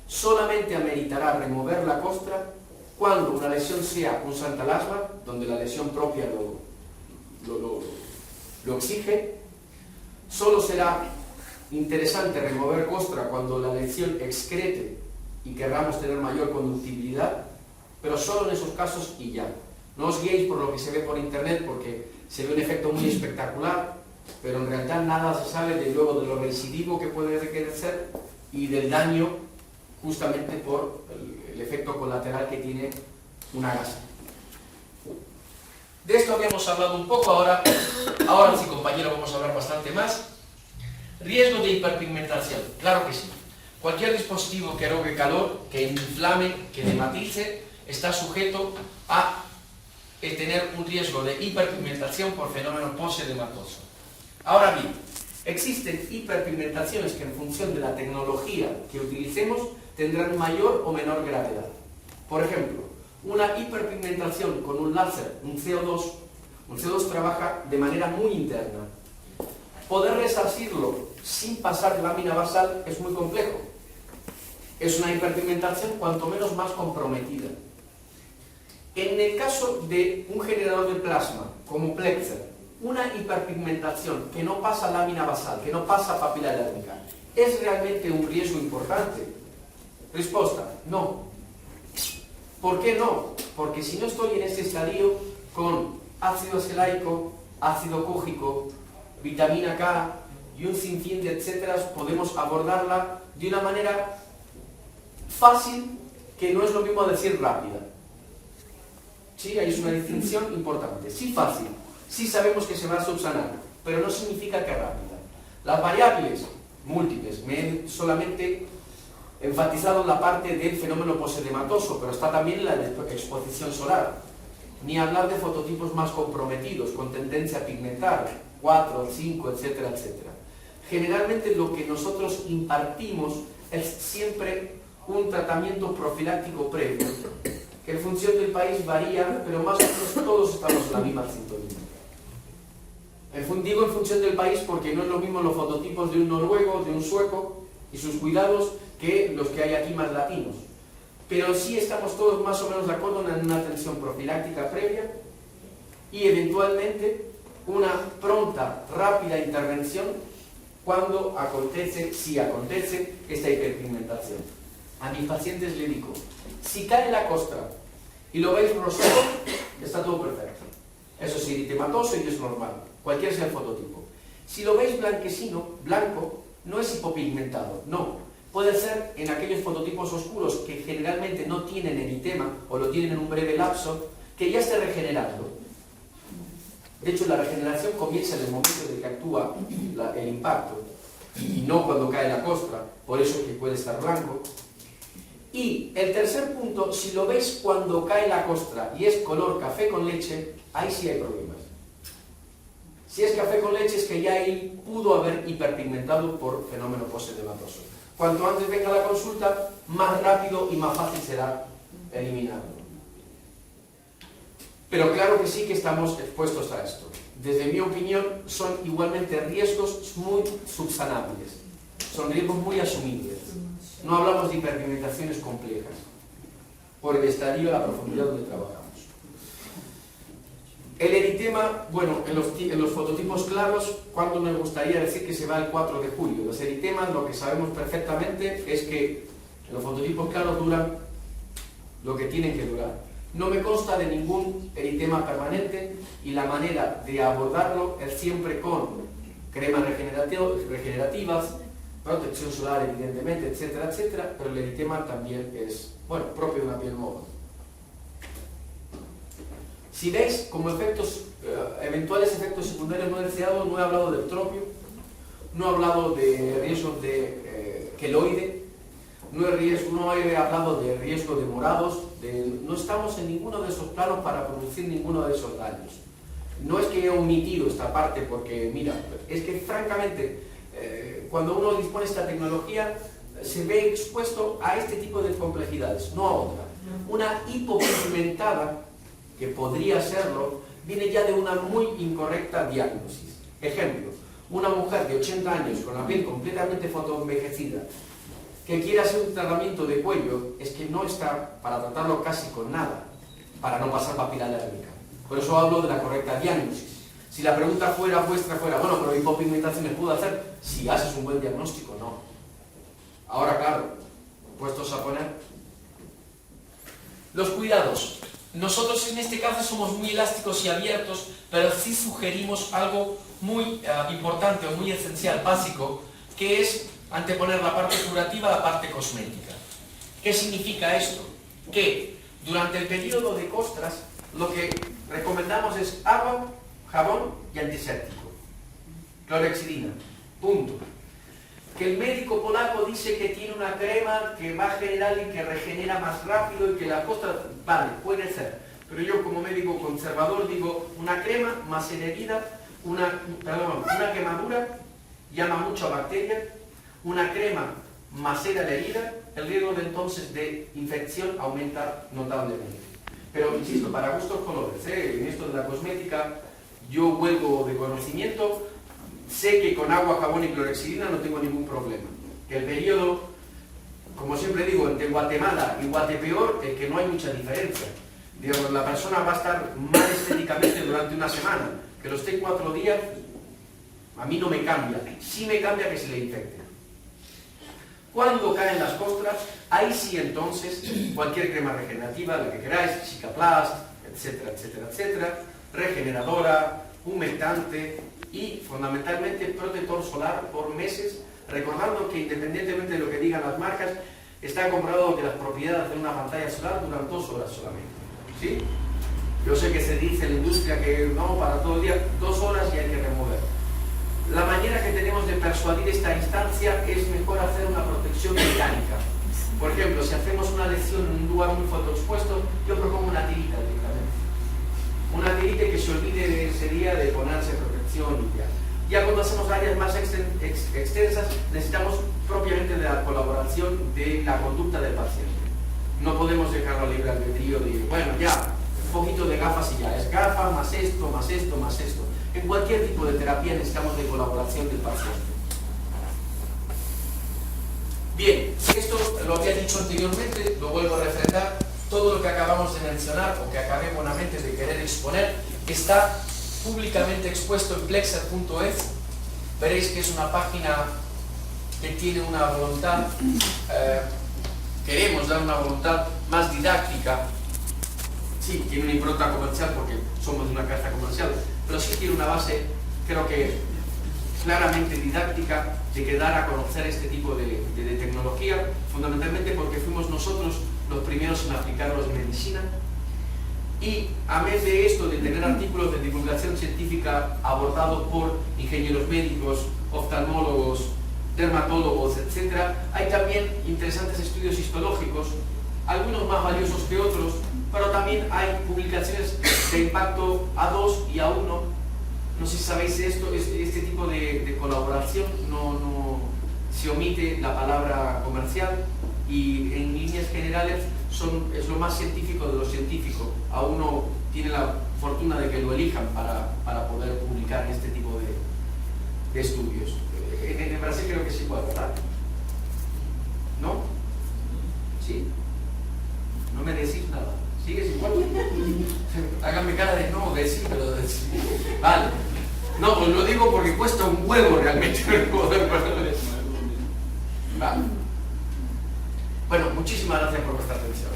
solamente ameritará remover la costra cuando una lesión sea un santalasma, donde la lesión propia lo exige. Solo será interesante remover costra cuando la lesión excrete y querramos tener mayor conductibilidad, pero solo en esos casos y ya. No os guiéis por lo que se ve por internet, porque se ve un efecto muy espectacular, pero en realidad nada se sabe de luego de lo recidivo que puede requerir ser y del daño justamente por el efecto colateral que tiene una gasa. De esto habíamos hablado un poco, ahora sí, compañero, vamos a hablar bastante más. Riesgo de hiperpigmentación, claro que sí. Cualquier dispositivo que erogue calor, que inflame, que dematice, está sujeto a tener un riesgo de hiperpigmentación por fenómeno posedematoso. Ahora bien, existen hiperpigmentaciones que en función de la tecnología que utilicemos tendrán mayor o menor gravedad. Por ejemplo, una hiperpigmentación con un láser, un CO2 trabaja de manera muy interna. Poder resarcirlo sin pasar lámina basal es muy complejo. Es una hiperpigmentación cuanto menos más comprometida. En el caso de un generador de plasma, como Plexer, una hiperpigmentación que no pasa lámina basal, que no pasa papila elástica, ¿es realmente un riesgo importante? Respuesta, no. ¿Por qué no? Porque si no estoy en este estadio con ácido acelaico, ácido cújico, vitamina K y un sinfín de etcéteras, podemos abordarla de una manera fácil, que no es lo mismo decir rápida. Sí, ahí es una distinción importante. Sí fácil, sí sabemos que se va a subsanar, pero no significa que rápida. Las variables múltiples, me he solamente enfatizado la parte del fenómeno posedematoso, pero está también la de exposición solar. Ni hablar de fototipos más comprometidos, con tendencia a pigmentar, 4, 5, etcétera, etcétera. Generalmente lo que nosotros impartimos es siempre un tratamiento profiláctico previo, que en función del país varía, pero más o menos todos estamos en la misma sintonía. Digo en función del país porque no es lo mismo los fototipos de un noruego, de un sueco y sus cuidados que los que hay aquí más latinos. Pero sí estamos todos más o menos de acuerdo en una atención profiláctica previa y eventualmente una pronta, rápida intervención cuando acontece, si acontece, esta hiperpigmentación. A mis pacientes le digo, si cae la costra y lo veis rosado, está todo perfecto. Eso es eritematoso y es normal, cualquier sea el fototipo. Si lo veis blanquecino, blanco, no es hipopigmentado, no. Puede ser en aquellos fototipos oscuros que generalmente no tienen eritema o lo tienen en un breve lapso, que ya esté regenerando. De hecho, la regeneración comienza en el momento en el que actúa el impacto y no cuando cae la costra, por eso que puede estar blanco. Y el tercer punto, si lo veis cuando cae la costra y es color café con leche, ahí sí hay problemas. Si es café con leche es que ya ahí pudo haber hiperpigmentado por fenómeno posedematoso. Cuanto antes venga la consulta, más rápido y más fácil será eliminarlo. Pero claro que sí que estamos expuestos a esto. Desde mi opinión, son igualmente riesgos muy subsanables. Son riesgos muy asumibles. No hablamos de hiperpigmentaciones complejas, por el estadio a la profundidad donde trabajamos. El eritema, bueno, en los fototipos claros, ¿cuándo me gustaría decir que se va el 4 de julio? Los eritemas, lo que sabemos perfectamente es que los fototipos claros duran lo que tienen que durar. No me consta de ningún eritema permanente y la manera de abordarlo es siempre con cremas regenerativas, protección solar evidentemente, etcétera, etcétera, pero el eritema también es, bueno, propio de una piel móvil. Si veis como efectos, eventuales efectos secundarios no deseados, no he hablado del tropio, no he hablado de riesgos de queloide, no he hablado de riesgo de morados, no estamos en ninguno de esos planos para producir ninguno de esos daños. No es que he omitido esta parte porque, mira, es que francamente, cuando uno dispone de esta tecnología, se ve expuesto a este tipo de complejidades, no a otra. Una hipopigmentada, que podría serlo, viene ya de una muy incorrecta diagnosis. Ejemplo, una mujer de 80 años con la piel completamente fotoenvejecida que quiere hacer un tratamiento de cuello, es que no está para tratarlo casi con nada, para no pasar papila alérgica. Por eso hablo de la correcta diagnosis. Si la pregunta vuestra fuera, bueno, pero hipopigmentaciones puedo hacer, si haces un buen diagnóstico, no. Ahora, claro, puestos a poner. Los cuidados. Nosotros en este caso somos muy elásticos y abiertos, pero sí sugerimos algo muy importante o muy esencial, básico, que es anteponer la parte curativa a la parte cosmética. ¿Qué significa esto? Que durante el periodo de costras lo que recomendamos es agua, jabón y antiséptico. Clorhexidina. Punto. Que el médico polaco dice que tiene una crema que va a generar y que regenera más rápido y que la costra, vale, puede ser. pero yo como médico conservador digo, una crema más en herida, una quemadura llama mucho a bacterias, una crema macera la herida, el riesgo de entonces de infección aumenta notablemente. Pero insisto, para gustos colores, en esto de la cosmética yo huelgo de conocimiento, sé que con agua, jabón y clorexidina no tengo ningún problema. Que el periodo, como siempre digo, entre Guatemala y Guatepeor es que no hay mucha diferencia. Digamos, la persona va a estar mal estéticamente durante una semana, que lo esté 4 días, a mí no me cambia. Sí me cambia que se le infecte. Cuando caen las costras, ahí sí entonces cualquier crema regenerativa, la que queráis, Cicaplast, etcétera, etcétera, etcétera, regeneradora, humectante y fundamentalmente protector solar por meses, recordando que independientemente de lo que digan las marcas, está comprobado que las propiedades de una pantalla solar duran 2 horas solamente. ¿Sí? Yo sé que se dice en la industria que no, para todo el día, 2 horas y hay que remover. La manera que tenemos de persuadir esta instancia es mejor hacer una protección mecánica. Por ejemplo, si hacemos una lesión en un lugar muy fotoexpuesto, yo propongo una tirita directamente. Una tirita que se olvide de ese día de ponerse protección y ya cuando hacemos áreas más extensas, necesitamos propiamente de la colaboración de la conducta del paciente. No podemos dejarlo libre albedrío de, bueno, ya, un poquito de gafas y ya, es gafa, más esto, más esto, más esto. En cualquier tipo de terapia necesitamos de colaboración del paciente. Bien, esto lo había dicho anteriormente, lo vuelvo a refrendar. Todo lo que acabamos de mencionar o que acabé buenamente de querer exponer está públicamente expuesto en plexer.es. Veréis que es una página que tiene una voluntad, queremos dar una voluntad más didáctica. Sí, tiene una impronta comercial porque somos de una casa comercial, pero sí tiene una base, creo que claramente didáctica, de que dar a conocer este tipo de tecnología, fundamentalmente porque fuimos nosotros los primeros en aplicarlos en medicina. Y a vez de esto, de tener artículos de divulgación científica abordados por ingenieros médicos, oftalmólogos, dermatólogos, etc., hay también interesantes estudios histológicos, algunos más valiosos que otros, pero también hay publicaciones de impacto A2 y A1. No sé si sabéis esto, este tipo de colaboración no se omite la palabra comercial y en líneas generales es lo más científico de lo científico. A uno tiene la fortuna de que lo elijan para poder publicar este tipo de estudios. En Brasil creo que es igual, ¿verdad? ¿No? ¿Sí? No me decís nada. ¿Sigues igual? Háganme cara de no, decir, pero decir. Vale. No, pues lo digo porque cuesta un huevo realmente poder ponerle. Vale. Bueno, muchísimas gracias por vuestra atención.